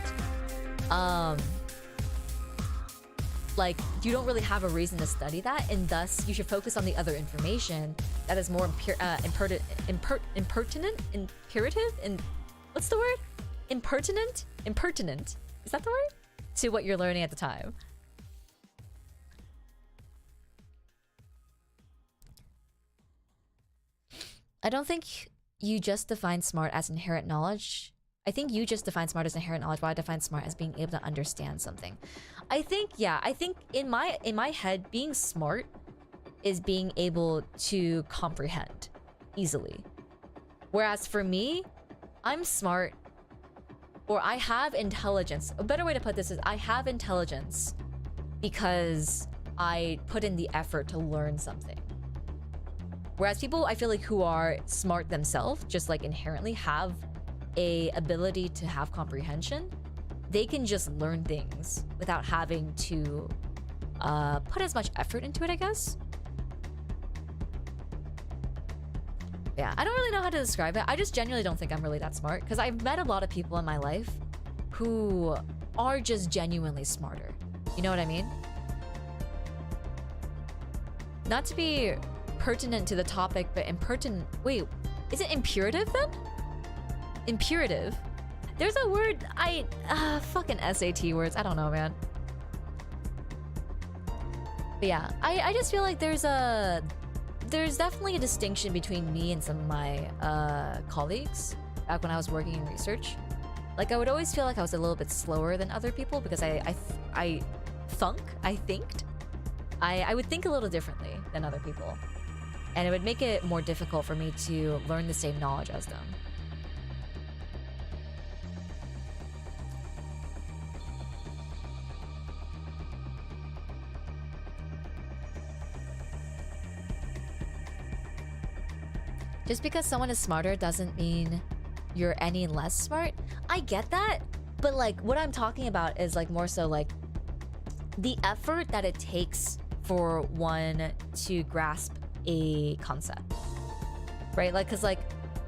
like, you don't really have a reason to study that, and thus you should focus on the other information that is more impertinent, what's the word? Impertinent? Is that the word? To what you're learning at the time. I don't think you just define smart as inherent knowledge. I think you just define smart as inherent knowledge, while I define smart as being able to understand something. I think, yeah, I think in my head, being smart is being able to comprehend easily. Whereas for me, I'm smart, or I have intelligence. A better way to put this is I have intelligence because I put in the effort to learn something. Whereas people, I feel like, who are smart themselves, just like inherently have a ability to have comprehension, they can just learn things without having to put as much effort into it, I guess. Yeah, I don't really know how to describe it. I just genuinely don't think I'm really that smart, because I've met a lot of people in my life who are just genuinely smarter. You know what I mean? Not to be pertinent to the topic, but impertinent. Wait, is it imperative then? Imperative? There's a word fucking SAT words. I don't know, man. But yeah, I just feel like there's definitely a distinction between me and some of my colleagues back when I was working in research. Like, I would always feel like I was a little bit slower than other people because I would think a little differently than other people. and it would make it more difficult for me to learn the same knowledge as them. Just because someone is smarter doesn't mean you're any less smart. I get that, but like what I'm talking about is like more so like the effort that it takes for one to grasp a concept, right? Like, cause like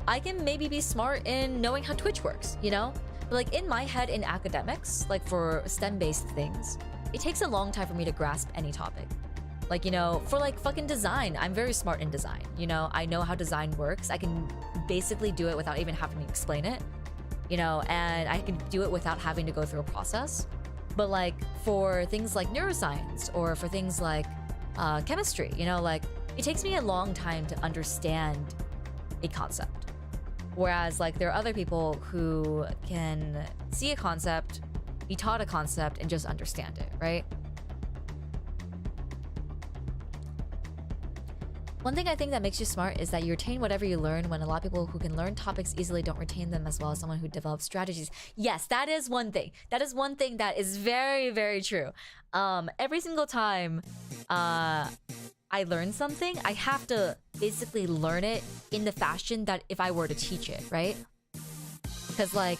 I can maybe be smart in knowing how Twitch works, you know? But like in my head in academics, like for STEM-based things, it takes a long time for me to grasp any topic. Like, you know, for like fucking design, I'm very smart in design. You know, I know how design works. I can basically do it without even having to explain it, you know, and I can do it without having to go through a process. But like for things like neuroscience or for things like chemistry, you know, like it takes me a long time to understand a concept. Whereas like there are other people who can see a concept, be taught a concept, and just understand it, right? One thing I think that makes you smart is that you retain whatever you learn, when a lot of people who can learn topics easily don't retain them as well as someone who develops strategies. Yes, that is one thing. That is one thing that is very, very true. Every single time I learn something, I have to basically learn it in the fashion that if I were to teach it, right? Because like,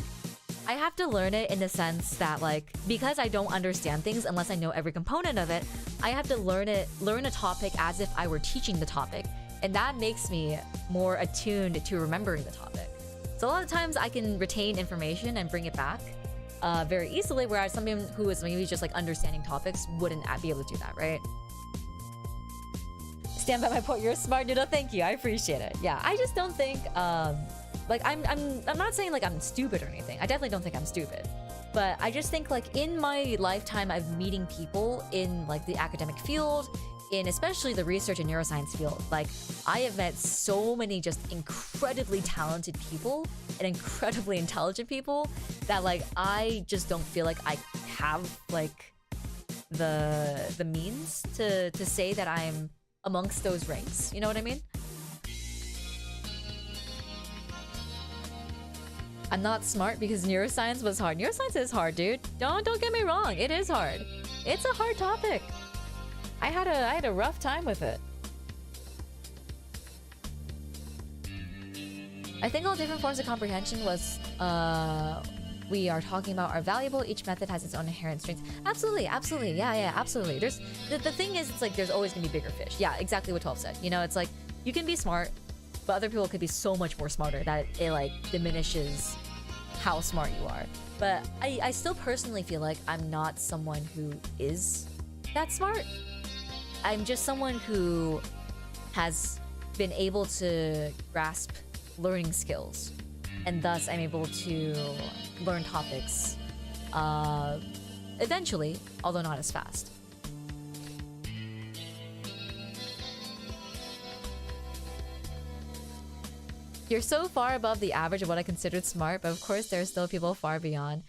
I have to learn it in the sense that like, because I don't understand things unless I know every component of it, I have to learn a topic as if I were teaching the topic. And that makes me more attuned to remembering the topic. So a lot of times I can retain information and bring it back very easily, whereas someone who is maybe just like understanding topics wouldn't be able to do that, right? Stand by my point, you're a smart noodle, thank you, I appreciate it. Yeah, I just don't think, like I'm not saying like I'm stupid or anything. I definitely don't think I'm stupid. But I just think like in my lifetime of meeting people in like the academic field, in especially the research and neuroscience field, like I have met so many just incredibly talented people and incredibly intelligent people that like I just don't feel like I have like the means to say that I'm amongst those ranks. You know what I mean? I'm not smart because neuroscience was hard. Neuroscience is hard, dude. Don't get me wrong. It is hard. It's a hard topic. I had a rough time with it. I think all different forms of comprehension was we are talking about are valuable. Each method has its own inherent strengths. Absolutely, absolutely. Yeah, absolutely. There's the thing is, it's like there's always gonna be bigger fish. Yeah, exactly what 12 said. You know, it's like you can be smart, but other people could be so much more smarter that it like diminishes how smart you are. But I still personally feel like I'm not someone who is that smart. I'm just someone who has been able to grasp learning skills, and thus I'm able to learn topics eventually, although not as fast. You're so far above the average of what I considered smart, but of course there are still people far beyond.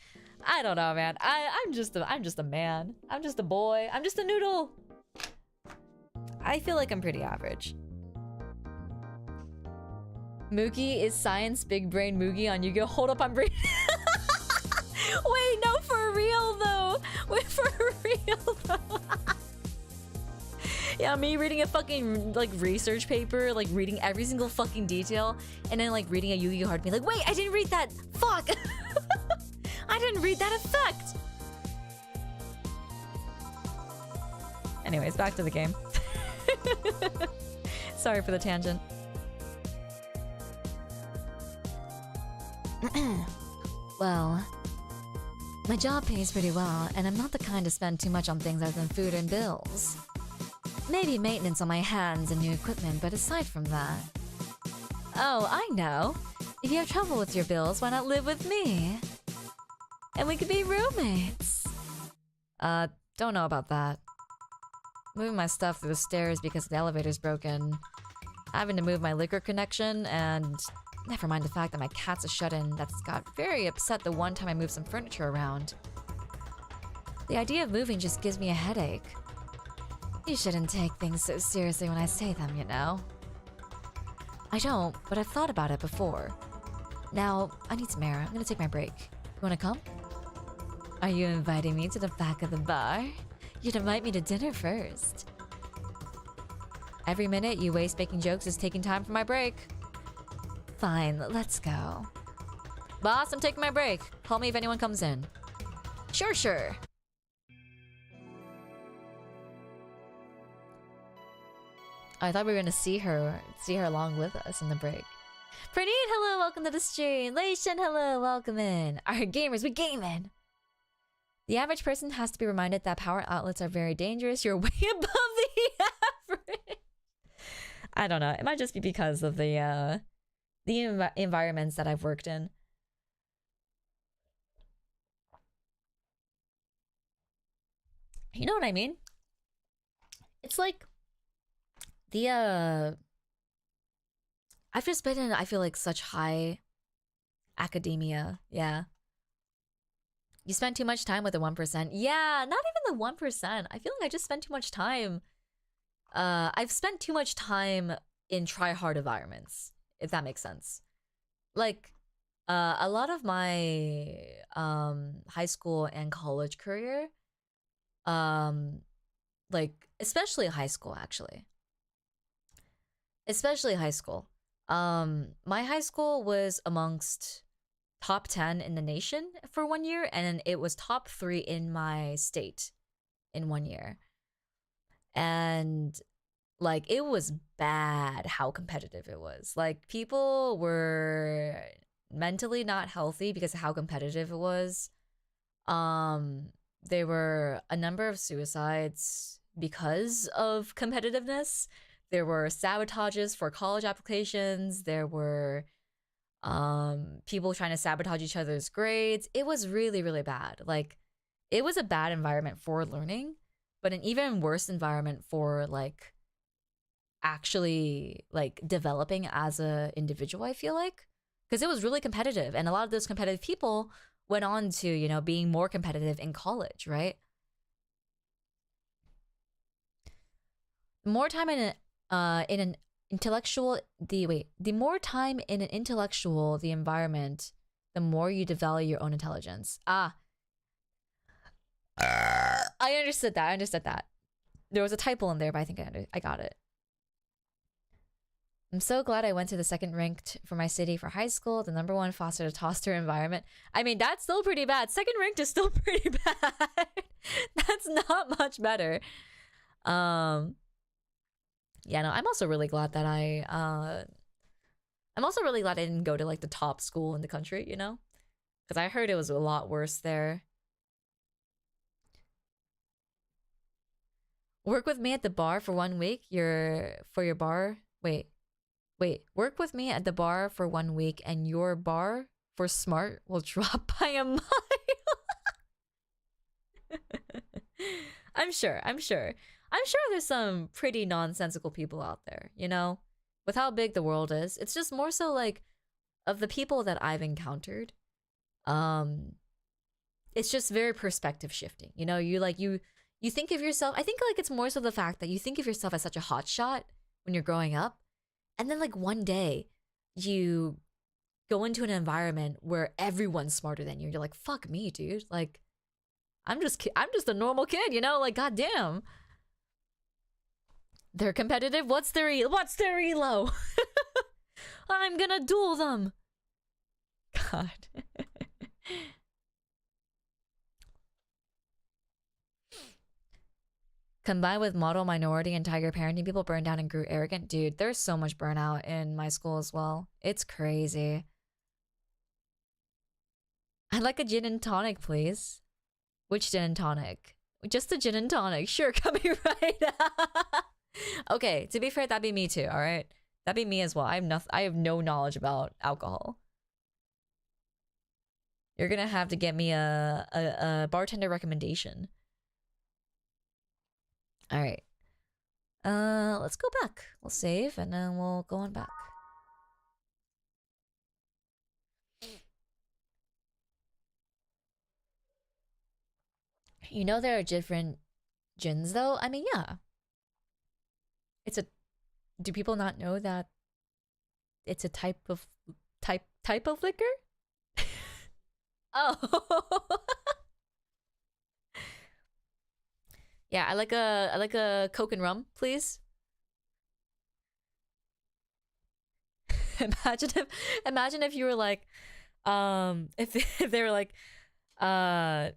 I don't know, man. I'm just a man. I'm just a boy. I'm just a noodle. I feel like I'm pretty average. Mookie is science big brain Moogie on Yu-Gi-Oh! Hold up, I'm brain. Wait, no, for real though. Wait, for real though. Yeah, me reading a fucking like research paper, like reading every single fucking detail, and then like reading a Yu-Gi-Oh! Card, being like, wait, I didn't read that. Fuck. I didn't read that effect. Anyways, back to the game. Sorry for the tangent. Well, my job pays pretty well, and I'm not the kind to spend too much on things other than food and bills. Maybe maintenance on my hands and new equipment, but aside from that... Oh, I know! If you have trouble with your bills, why not live with me? And we could be roommates! Don't know about that. Moving my stuff through the stairs because the elevator's broken. Having to move my liquor connection, and... never mind the fact that my cat's a shut-in that's got very upset the one time I moved some furniture around. The idea of moving just gives me a headache. You shouldn't take things so seriously when I say them, you know. I don't, but I've thought about it before. Now, I need some air. I'm gonna take my break. You wanna come? Are you inviting me to the back of the bar? You'd invite me to dinner first. Every minute you waste making jokes is taking time for my break. Fine, let's go. Boss, I'm taking my break. Call me if anyone comes in. Sure. I thought we were gonna see her along with us in the break. Praneet, hello, welcome to the stream. Leishan, hello, welcome in. Our gamers, we gaming. The average person has to be reminded that power outlets are very dangerous. You're way above the average. I don't know. It might just be because of the environments that I've worked in. You know what I mean? It's like the I've just been in, I feel like, such high academia. Yeah. You spend too much time with the 1%. Yeah, not even the 1%. I feel like I just spent too much time. I've spent too much time in try-hard environments, if that makes sense. Like, a lot of my high school and college career, like, especially high school, actually. Especially high school. My high school was amongst top 10 in the nation for 1 year, and it was top 3 in my state in 1 year. And like, it was bad how competitive it was. Like, people were mentally not healthy because of how competitive it was. There were a number of suicides because of competitiveness. There were sabotages for college applications. There were people trying to sabotage each other's grades. It was really, really bad. Like, it was a bad environment for learning, but an even worse environment for like actually like developing as a individual, I feel like, because it was really competitive, and a lot of those competitive people went on to, you know, being more competitive in college, right? More time in an intellectual the more time in an intellectual the environment, the more you develop your own intelligence. I understood that. There was a typo in there, but I think I got it. I'm so glad I went to the second ranked for my city for high school. The number 1 foster to toaster environment. I mean, that's still pretty bad. Second ranked is still pretty bad. That's not much better. Yeah, no, I'm also really glad that I didn't go to like the top school in the country, you know? Because I heard it was a lot worse there. Work with me at the bar for 1 week. Your bar. Wait. Work with me at the bar for 1 week, and your bar for smart will drop by a mile. I'm sure there's some pretty nonsensical people out there, you know? With how big the world is. It's just more so like, of the people that I've encountered, it's just very perspective shifting. You know, you think of yourself, I think like it's more so the fact that you think of yourself as such a hotshot when you're growing up, and then like one day you go into an environment where everyone's smarter than you. You're like, fuck me, dude. Like, I'm just a normal kid, you know? Like, goddamn. They're competitive. What's their elo? I'm gonna duel them. God. Combined with model minority and tiger parenting, people burned down and grew arrogant. Dude, there's so much burnout in my school as well. It's crazy. I'd like a gin and tonic, please. Which gin and tonic? Just a gin and tonic. Sure, coming right up. Okay, to be fair, that'd be me too, alright? That'd be me as well. I have no knowledge about alcohol. You're gonna have to get me a bartender recommendation. Alright. Let's go back. We'll save and then we'll go on back. You know there are different gins though? I mean, yeah. Do people not know that it's a type of liquor. Oh. Yeah, I like a Coke and rum, please. Imagine if you were like, if they were like, can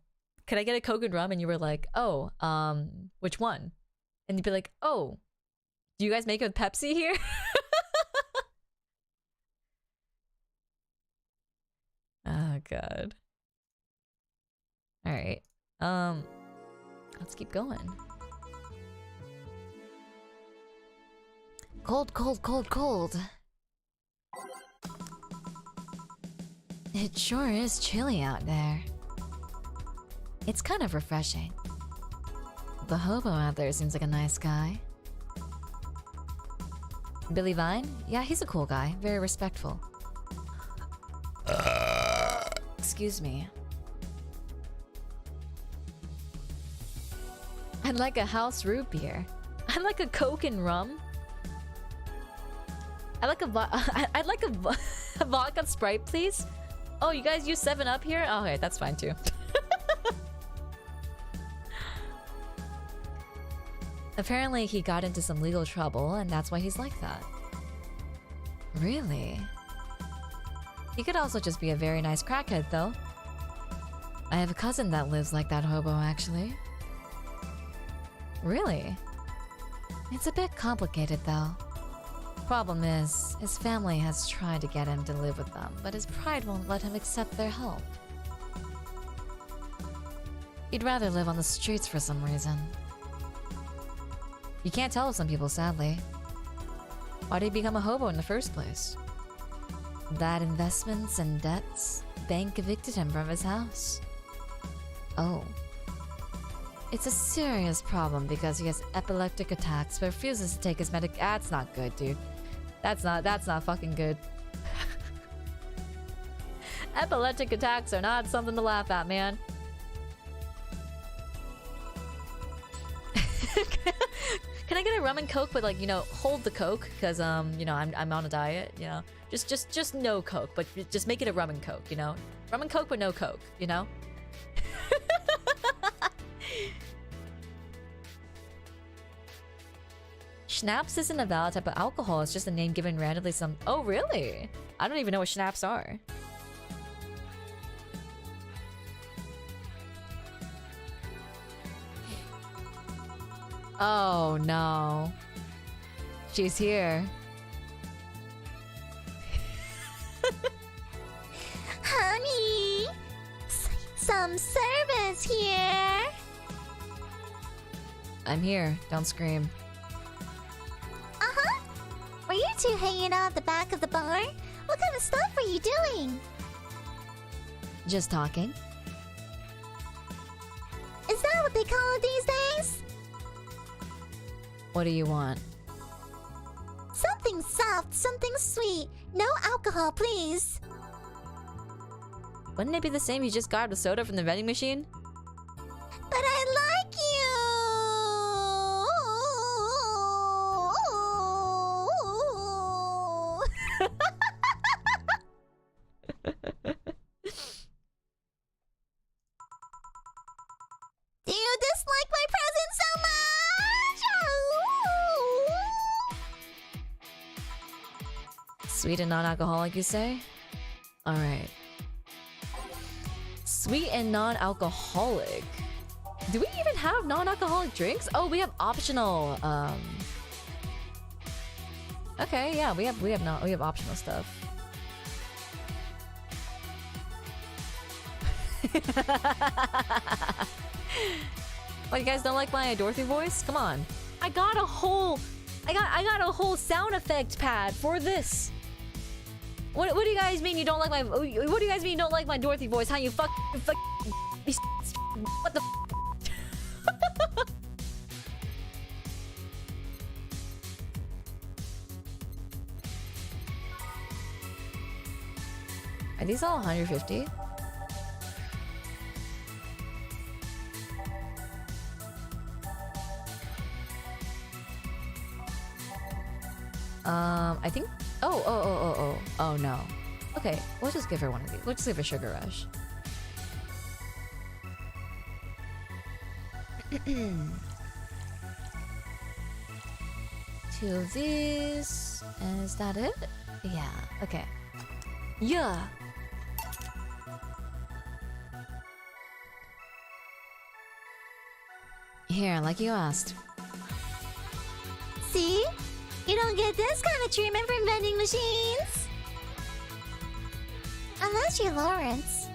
I get a Coke and rum? And you were like, oh, which one? And you'd be like, oh, do you guys make it with Pepsi here? Oh god. All right. Let's keep going. Cold, cold, cold, cold. It sure is chilly out there. It's kind of refreshing. The hobo out there seems like a nice guy. Billy Vine? Yeah, he's a cool guy. Very respectful. Excuse me. I'd like a house root beer. I'd like a Coke and rum. I'd like a vodka Sprite, please. Oh, you guys use 7-Up here? Oh, okay, that's fine too. Apparently, he got into some legal trouble, and that's why he's like that. Really? He could also just be a very nice crackhead, though. I have a cousin that lives like that hobo, actually. Really? It's a bit complicated, though. Problem is, his family has tried to get him to live with them, but his pride won't let him accept their help. He'd rather live on the streets for some reason. You can't tell some people, sadly. Why did he become a hobo in the first place? Bad investments and debts. Bank evicted him from his house. Oh. It's a serious problem because he has epileptic attacks but refuses to take his That's not good, dude. That's not fucking good. Epileptic attacks are not something to laugh at, man. Can I get a rum and Coke, but like, you know, hold the Coke, because you know, I'm on a diet, you know. Just no Coke, but just make it a rum and Coke, you know. Rum and Coke, but no Coke, you know. Schnapps isn't a valid type of alcohol. It's just a name given randomly some. Oh, really? I don't even know what schnapps are. Oh no. She's here. Honey, some service here. I'm here. Don't scream. Uh-huh. Were you two hanging out at the back of the bar? What kind of stuff were you doing? Just talking. Is that what they call it these days? What do you want? Something soft, something sweet. No alcohol, please. Wouldn't it be the same you just got a soda from the vending machine? But I like you. Do you dislike my present so much? Sweet and non-alcoholic, you say? Alright. Sweet and non-alcoholic. Do we even have non-alcoholic drinks? Oh, we have optional, Okay, yeah, we have optional stuff. What, you guys don't like my Dorothy voice? Come on. I got a whole sound effect pad for this. What do you guys mean you don't like my what do you guys mean you don't like my Dorothy voice? How you fuck what the Are these all 150? I think Oh no. Okay, we'll just give her one of these. We'll just give her Sugar Rush. Two of these. And is that it? Yeah, okay. Yeah! Here, like you asked. See? You don't get this kind of treatment from vending machines. Unless you're Lawrence.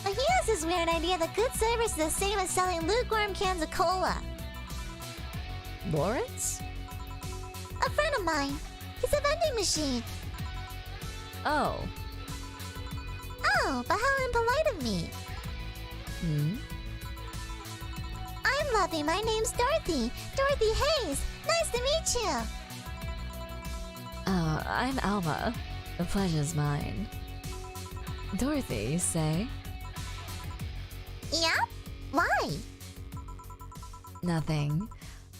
But he has this weird idea that good service is the same as selling lukewarm cans of cola. Lawrence? A friend of mine. He's a vending machine. Oh. Oh, but how impolite of me. I'm Lovey. My name's Dorothy. Dorothy Hayes. Nice to meet you. Oh, I'm Alma. The pleasure's mine. Dorothy, you say? Yep. Why? Nothing.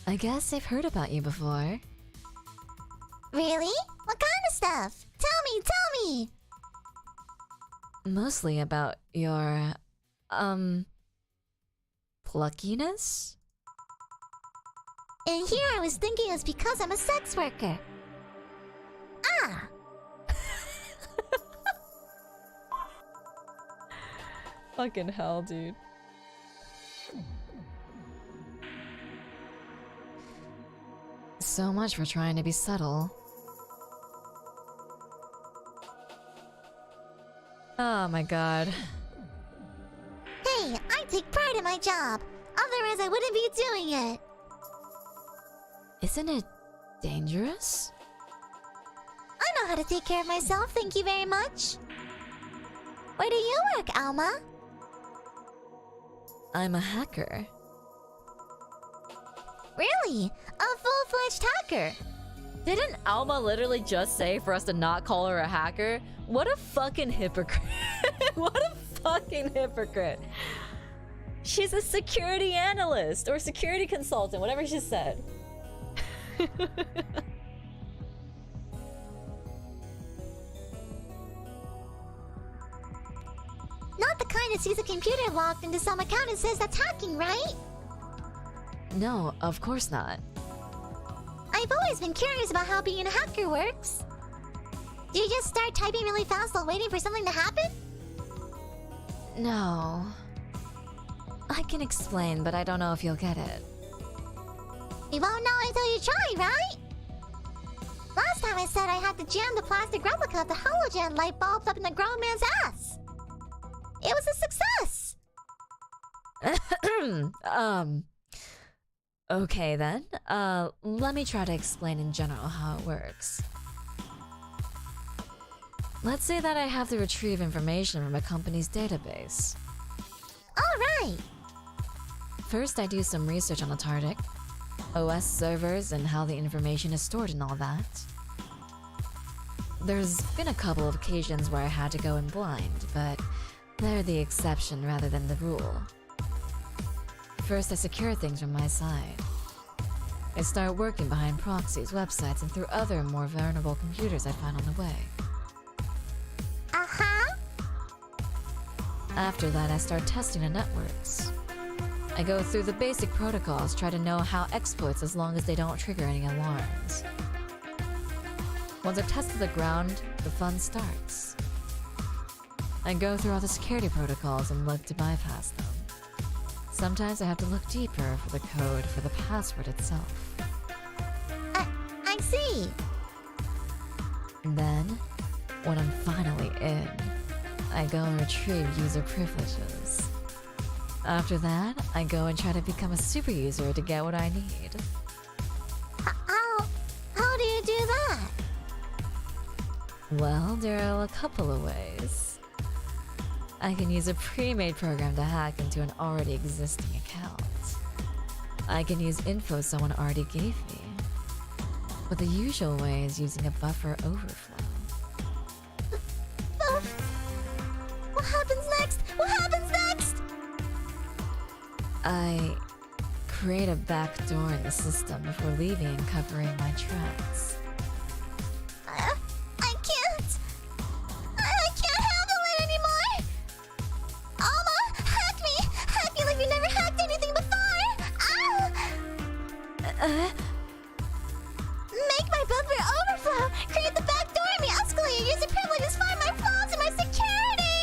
I guess I've heard about you before. Really? What kind of stuff? Tell me! Mostly about your, pluckiness? And here I was thinking it's because I'm a sex worker. Ah! Fucking hell, dude. So much for trying to be subtle. Oh my god. Hey, I take pride in my job. Otherwise I wouldn't be doing it. Isn't it dangerous? I know how to take care of myself, thank you very much. Where do you work, Alma? I'm a hacker. Really? A full-fledged hacker? Didn't Alma literally just say for us to not call her a hacker? What a fucking hypocrite. What a fucking hypocrite. She's a security analyst or security consultant, whatever she said. Not the kind that sees a computer logged into some account and says that's hacking, right? No, of course not. I've always been curious about how being a hacker works. Do you just start typing really fast while waiting for something to happen? No. I can explain, but I don't know if you'll get it. You won't know until you try, right? Last time I said I had to jam the plastic replica of the halogen light bulbs up in the grown man's ass. It was a success! Okay then. Let me try to explain in general how it works. Let's say that I have to retrieve information from a company's database. Alright! First, I do some research on the target, OS servers, and how the information is stored and all that. There's been a couple of occasions where I had to go in blind, but they're the exception rather than the rule. First, I secure things from my side. I start working behind proxies, websites, and through other more vulnerable computers I find on the way. Uh-huh. After that, I start testing the networks. I go through the basic protocols, try to know how exploits as long as they don't trigger any alarms. Once I've tested the ground, the fun starts. I go through all the security protocols and look to bypass them. Sometimes I have to look deeper for the code for the password itself. I see. Then, when I'm finally in, I go and retrieve user privileges. After that, I go and try to become a super user to get what I need. How do you do that? Well, there are a couple of ways. I can use a pre-made program to hack into an already existing account. I can use info someone already gave me. But the usual way is using a buffer overflow. What happens next? What happens next? I create a backdoor in the system before leaving and covering my tracks. Make my buffer overflow! Create the back door in me! Escalate your user privileges! Find my flaws and my security!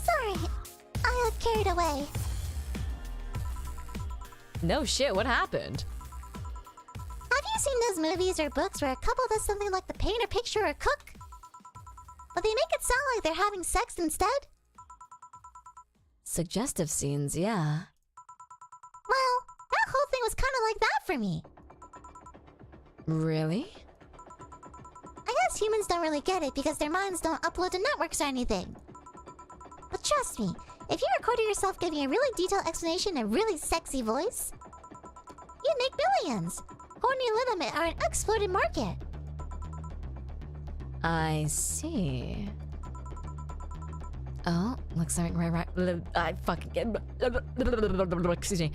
Sorry, I got carried away. No shit, what happened? Have you seen those movies or books where a couple does something like the paint a picture or cook? But they make it sound like they're having sex instead? Suggestive scenes, yeah. Well, that whole thing was kind of like that for me. Really? I guess humans don't really get it because their minds don't upload to networks or anything. But trust me, if you recorded yourself giving a really detailed explanation in a really sexy voice, you'd make millions. Horny Limit are an exploited market. I see. Oh, looks like right. I fucking get. Excuse me.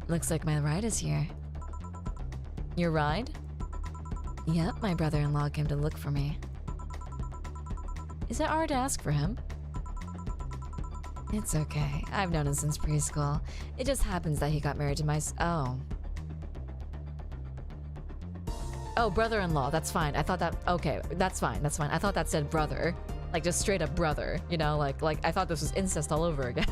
Looks like my ride is here. Your ride? Yep, my brother-in-law came to look for me. Is it hard to ask for him? It's okay. I've known him since preschool. It just happens that he got married to my Oh, brother-in-law. That's fine. I thought that... Okay, that's fine. That's fine. I thought that said brother. Like, just straight up brother. You know, like I thought this was incest all over again.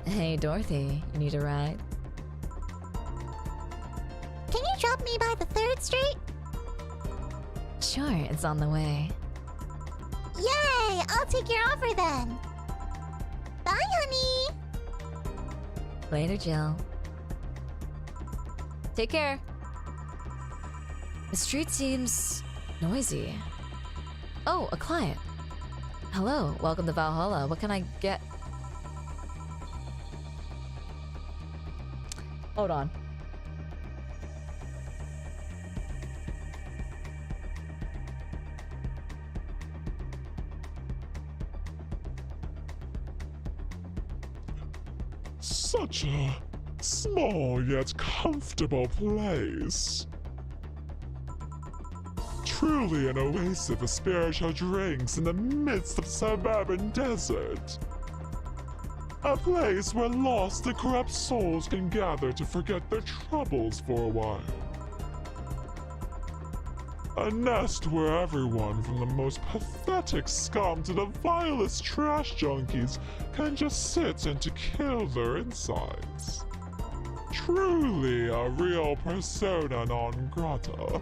Hey, Dorothy. You need a ride? Can you drop me by the 3rd Street? Sure, it's on the way. Yay! I'll take your offer then. Bye, honey! Later, Jill. Take care. The street seems noisy. Oh, a client. Hello, welcome to Valhalla. What can I get? Hold on. Such a small yet comfortable place. Truly an oasis of spiritual drinks in the midst of suburban desert. A place where lost and corrupt souls can gather to forget their troubles for a while. A nest where everyone from the most pathetic scum to the vilest trash junkies can just sit and to kill their insides. Truly a real persona non grata.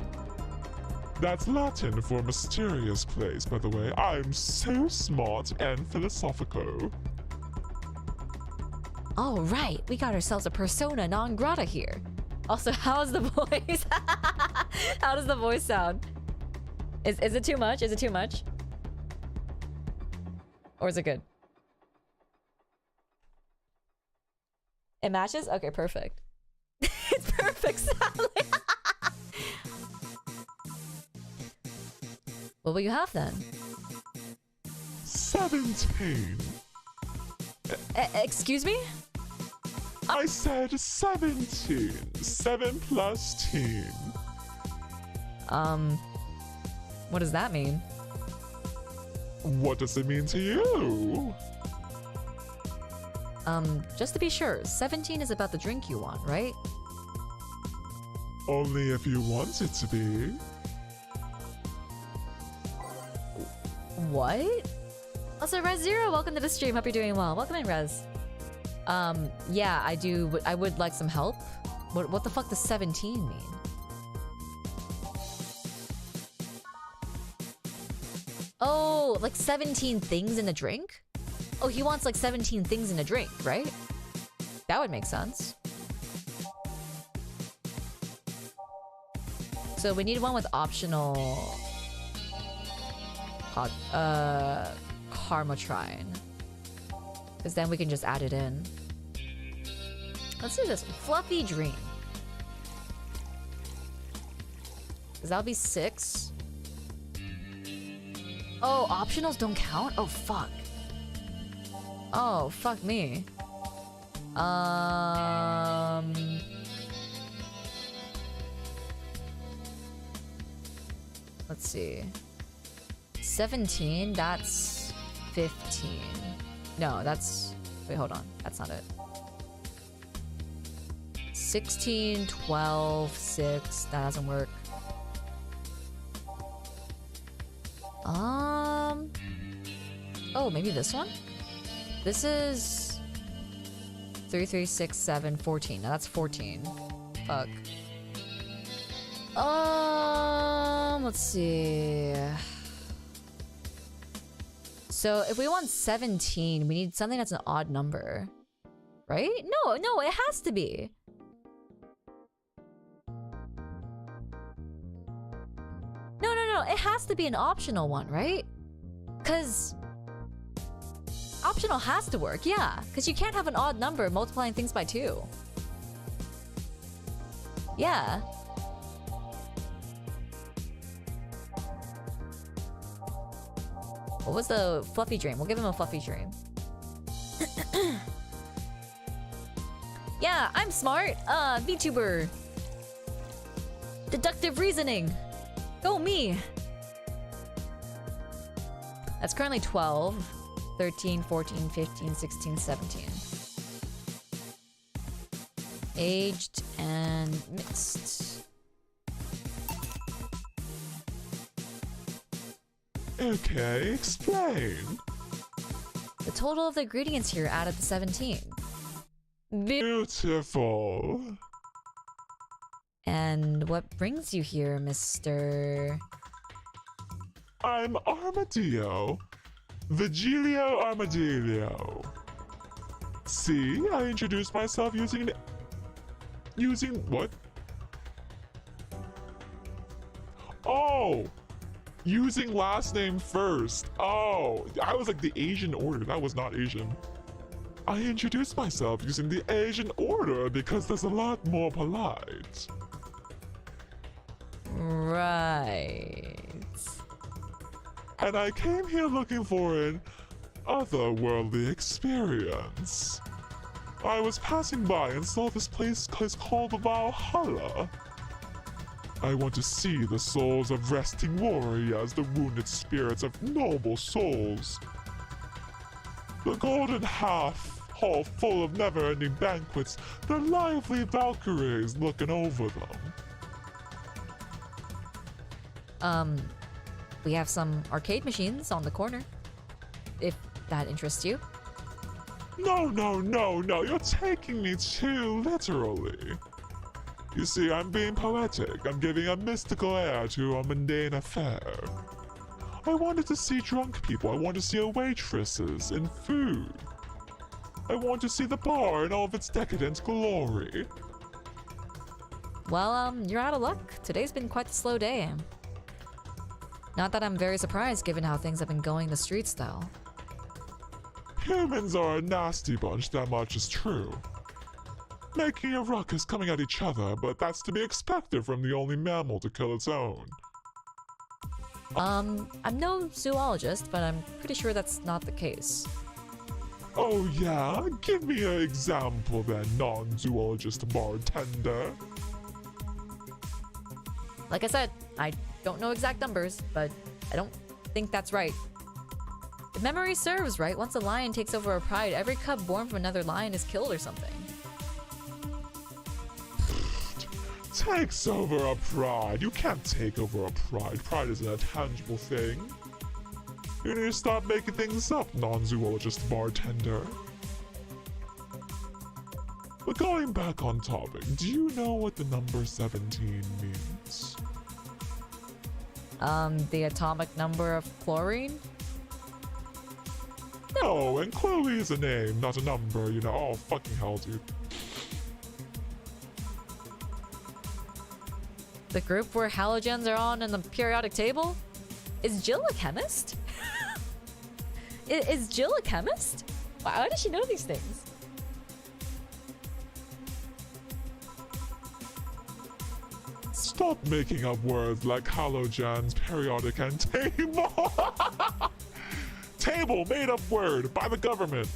That's Latin for mysterious place, by the way. I'm so smart and philosophical. All right, we got ourselves a persona non grata here. Also, how's the voice? How does the voice sound? Is it too much? Is it too much? Or is it good? It matches? Okay, perfect. It's perfect sound. What will you have then? 17. Excuse me? I said 17. 7 plus teen. What does that mean? What does it mean to you? Just to be sure, 17 is about the drink you want, right? Only if you want it to be. What? Also, Rez Zero, welcome to the stream. Hope you're doing well. Welcome in, Rez. Yeah, I do. I would like some help. What the fuck does 17 mean? Oh, like 17 things in a drink? Oh, he wants like 17 things in a drink, right? That would make sense. So we need one with optional... Karmatrine. Because then we can just add it in. Let's do this. Fluffy Dream. Because that'll be 6. Oh, optionals don't count? Oh, fuck. Oh, fuck me. Let's see. 17, that's 15. No, that's... Wait, hold on. That's not it. 16, 12, 6. That doesn't work. Oh, maybe this one? This is 3, 3, 6, 7, 14. Now that's 14. Fuck. Let's see. So if we want 17, we need something that's an odd number. Right? No, it has to be. No, it has to be an optional one, right? Because optional has to work, yeah. Because you can't have an odd number multiplying things by 2. Yeah. What was the fluffy dream? We'll give him a fluffy dream. Yeah, I'm smart. VTuber. Deductive reasoning. Go me. That's currently 12, 13, 14, 15, 16, 17. Aged and mixed. Okay, explain. The total of the ingredients here added to 17. Beautiful. And what brings you here, Mr. I'm Armadillo. Vigilio Armadillo. See, I introduced myself using what? Oh! Using last name first. Oh, I was like the Asian order. That was not Asian. I introduced myself using the Asian order because that's a lot more polite. Right. And I came here looking for an otherworldly experience. I was passing by and saw this place called Valhalla. I want to see the souls of resting warriors, the wounded spirits of noble souls. The golden hall full of never-ending banquets, the lively Valkyries looking over them. We have some arcade machines on the corner, if that interests you. No, you're taking me too literally. You see, I'm being poetic. I'm giving a mystical air to a mundane affair. I wanted to see drunk people. I want to see waitresses and food. I want to see the bar in all of its decadent glory. Well, you're out of luck. Today's been quite a slow day. Not that I'm very surprised given how things have been going the streets, though. Humans are a nasty bunch, that much is true. Making a ruckus coming at each other, but that's to be expected from the only mammal to kill its own. I'm no zoologist, but I'm pretty sure that's not the case. Oh yeah? Give me an example then, non-zoologist bartender. Like I said, I don't know exact numbers, but I don't think that's right. If memory serves right, once a lion takes over a pride, every cub born from another lion is killed or something. Takes over a pride. You can't take over a pride. Pride isn't a tangible thing. You need to stop making things up, non-zoologist bartender. But going back on topic, do you know what the number 17 means? The atomic number of chlorine? No, and Chloe is a name, not a number, you know. Oh, fucking hell, dude. The group where halogens are on in the periodic table? Is Jill a chemist? Is Jill a chemist? How does she know these things? Stop making up words like halogens, periodic, and table. Table, made up word by the government.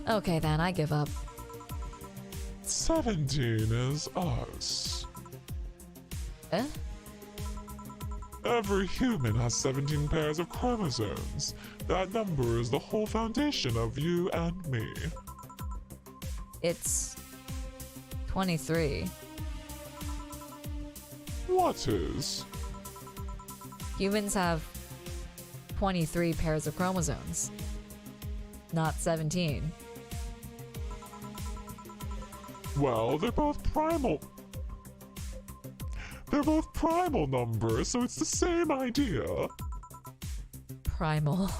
Okay then, I give up. 17 is us. Eh? Every human has 17 pairs of chromosomes. That number is the whole foundation of you and me. It's 23. What is? Humans have 23 pairs of chromosomes, not 17. Well, they're both primal. They're both primal numbers, so it's the same idea. Primal.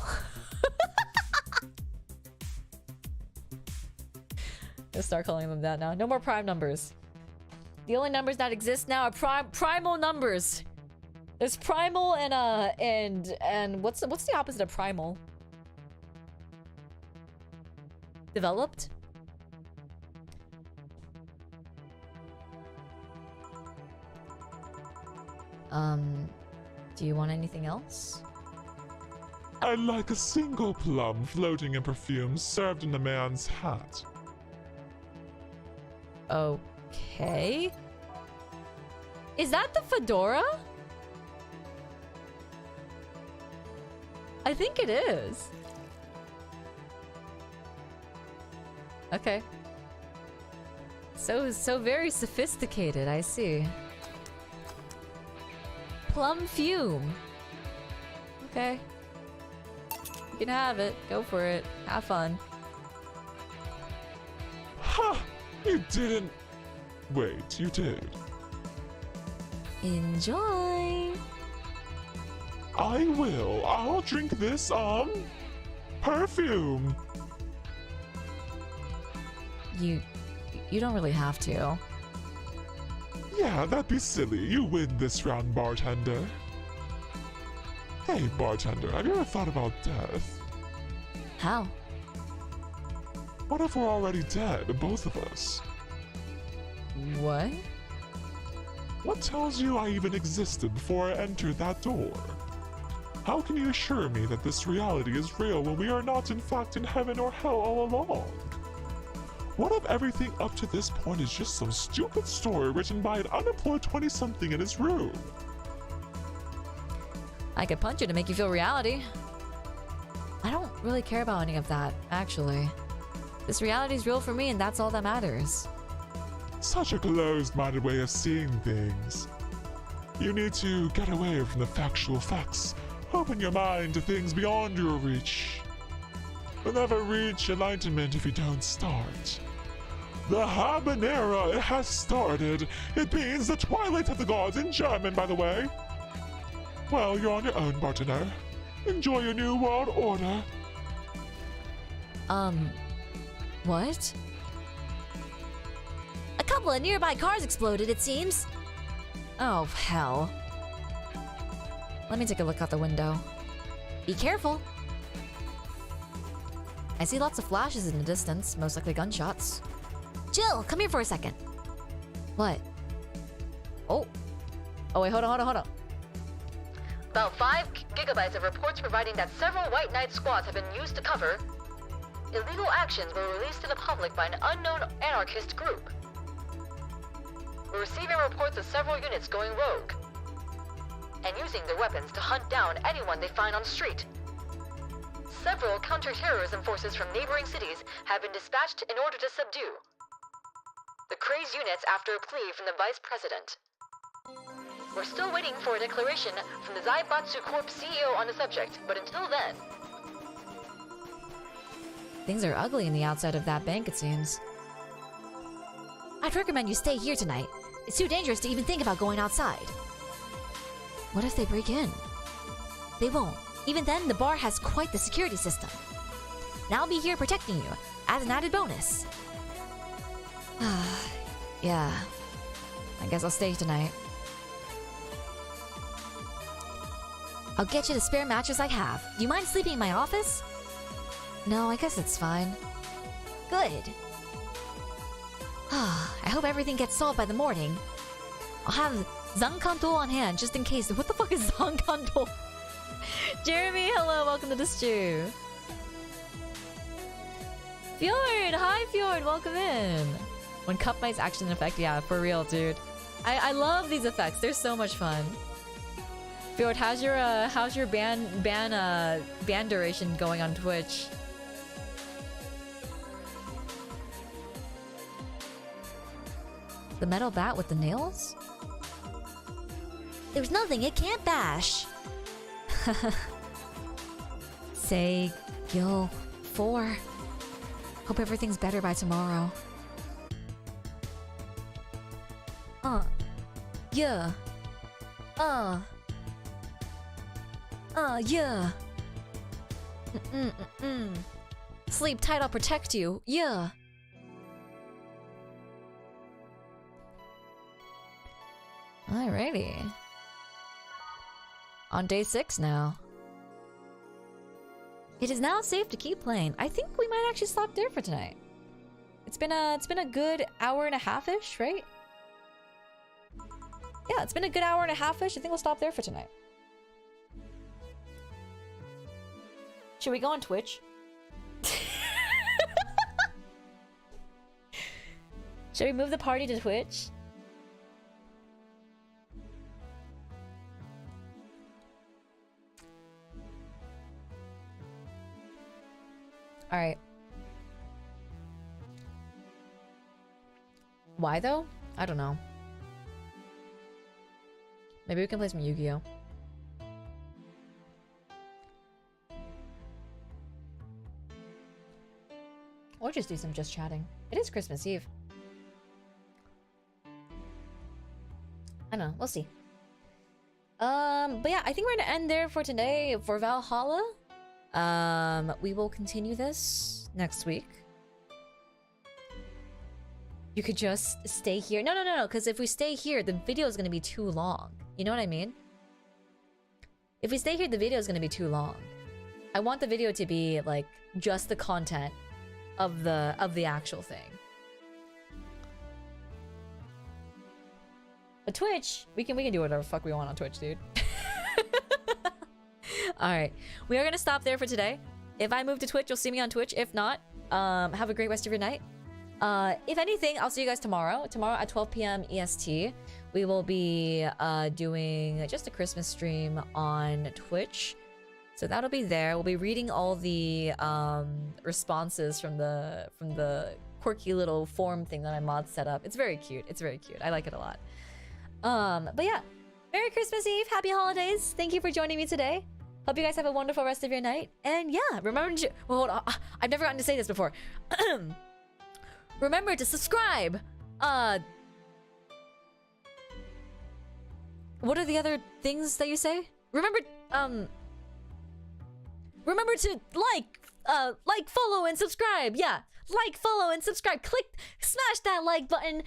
Let's start calling them that now. No more prime numbers. The only numbers that exist now are primal numbers. There's primal and what's the opposite of primal? Developed? Do you want anything else? I'd like a single plum floating in perfume served in a man's hat. Okay. Is that the fedora? I think it is. Okay. So very sophisticated, I see. Plum fume. Okay. You can have it. Go for it. Have fun. Ha! You didn't. Wait, you did. Enjoy. I will. I'll drink this, perfume. You don't really have to. Yeah, that'd be silly. You win this round, bartender. Hey, bartender, have you ever thought about death? How? What if we're already dead, both of us? What? What tells you I even existed before I entered that door? How can you assure me that this reality is real when we are not in fact in heaven or hell all along? What if everything up to this point is just some stupid story written by an unemployed 20-something in his room? I could punch you to make you feel reality. I don't really care about any of that, actually. This reality is real for me and that's all that matters. Such a closed-minded way of seeing things. You need to get away from the factual facts. Open your mind to things beyond your reach. You'll never reach enlightenment if you don't start. The Habanera has started. It means the twilight of the gods in German, by the way. Well, you're on your own, Bartender. Enjoy your new world order. What? A couple of nearby cars exploded, it seems. Oh, hell. Let me take a look out the window. Be careful. I see lots of flashes in the distance, most likely gunshots. Jill, come here for a second. What? Oh. Oh, wait, hold on. About 5 gigabytes of reports providing that several White Knight squads have been used to cover illegal actions were released to the public by an unknown anarchist group. We're receiving reports of several units going rogue and using their weapons to hunt down anyone they find on the street. Several counter-terrorism forces from neighboring cities have been dispatched in order to subdue the crazed units after a plea from the Vice President. We're still waiting for a declaration from the Zaibatsu Corp CEO on the subject, but until then... Things are ugly in the outside of that bank, it seems. I'd recommend you stay here tonight. It's too dangerous to even think about going outside. What if they break in? They won't. Even then, the bar has quite the security system. And I'll be here protecting you, as an added bonus. Yeah. I guess I'll stay tonight. I'll get you the spare mattress I have. Do you mind sleeping in my office? No, I guess it's fine. Good. I hope everything gets solved by the morning. I'll have Zankanto on hand just in case. What the fuck is Zankanto? Jeremy, hello, welcome to the stew. Fjord, hi Fjord, welcome in. When cup mice actually in effect, yeah, for real, dude. I love these effects. They're so much fun. Fjord, how's your ban duration going on Twitch? The metal bat with the nails? There's nothing it can't bash. Say, Gil, 4. Hope everything's better by tomorrow. Yeah. Yeah. Sleep tight, I'll protect you. Yeah. Alrighty. On day 6 now. It is now safe to keep playing. I think we might actually stop there for tonight. It's been a good hour and a half-ish, right? Yeah, it's been a good hour and a half-ish. I think we'll stop there for tonight. Should we go on Twitch? Should we move the party to Twitch? Alright. Why though? I don't know. Maybe we can play some Yu-Gi-Oh! Or just do some just chatting. It is Christmas Eve. I don't know. We'll see. But yeah, I think we're gonna end there for today for Valhalla. We will continue this next week. You could just stay here. No, because if we stay here, the video is gonna be too long. You know what I mean? If we stay here, the video is gonna be too long. I want the video to be like just the content of the actual thing. But Twitch, we can do whatever the fuck we want on Twitch, dude. Alright. We are gonna stop there for today. If I move to Twitch, you'll see me on Twitch. If not, have a great rest of your night. If anything, I'll see you guys tomorrow. Tomorrow at 12 p.m. EST. We will be doing just a Christmas stream on Twitch. So that'll be there. We'll be reading all the responses from the quirky little form thing that my mod set up. It's very cute. It's very cute. I like it a lot. But yeah, Merry Christmas Eve, Happy Holidays. Thank you for joining me today. Hope you guys have a wonderful rest of your night. And yeah, remember to... Well, hold on. I've never gotten to say this before. Remember to subscribe. What are the other things that you say? Remember to like, follow, and subscribe. Yeah, like, follow, and subscribe. Smash that like button.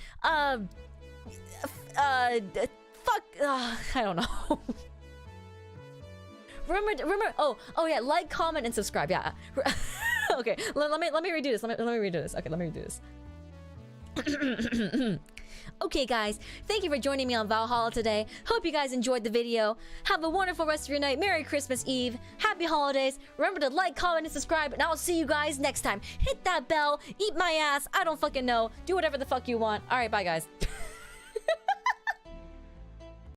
Fuck. I don't know. Remember. Oh yeah. Like, comment, and subscribe. Yeah. Okay. Let me redo this. Let me redo this. Okay. Let me redo this. Okay, guys. Thank you for joining me on Valhalla today. Hope you guys enjoyed the video. Have a wonderful rest of your night. Merry Christmas Eve. Happy Holidays. Remember to like, comment, and subscribe. And I'll see you guys next time. Hit that bell. Eat my ass. I don't fucking know. Do whatever the fuck you want. All right. Bye, guys.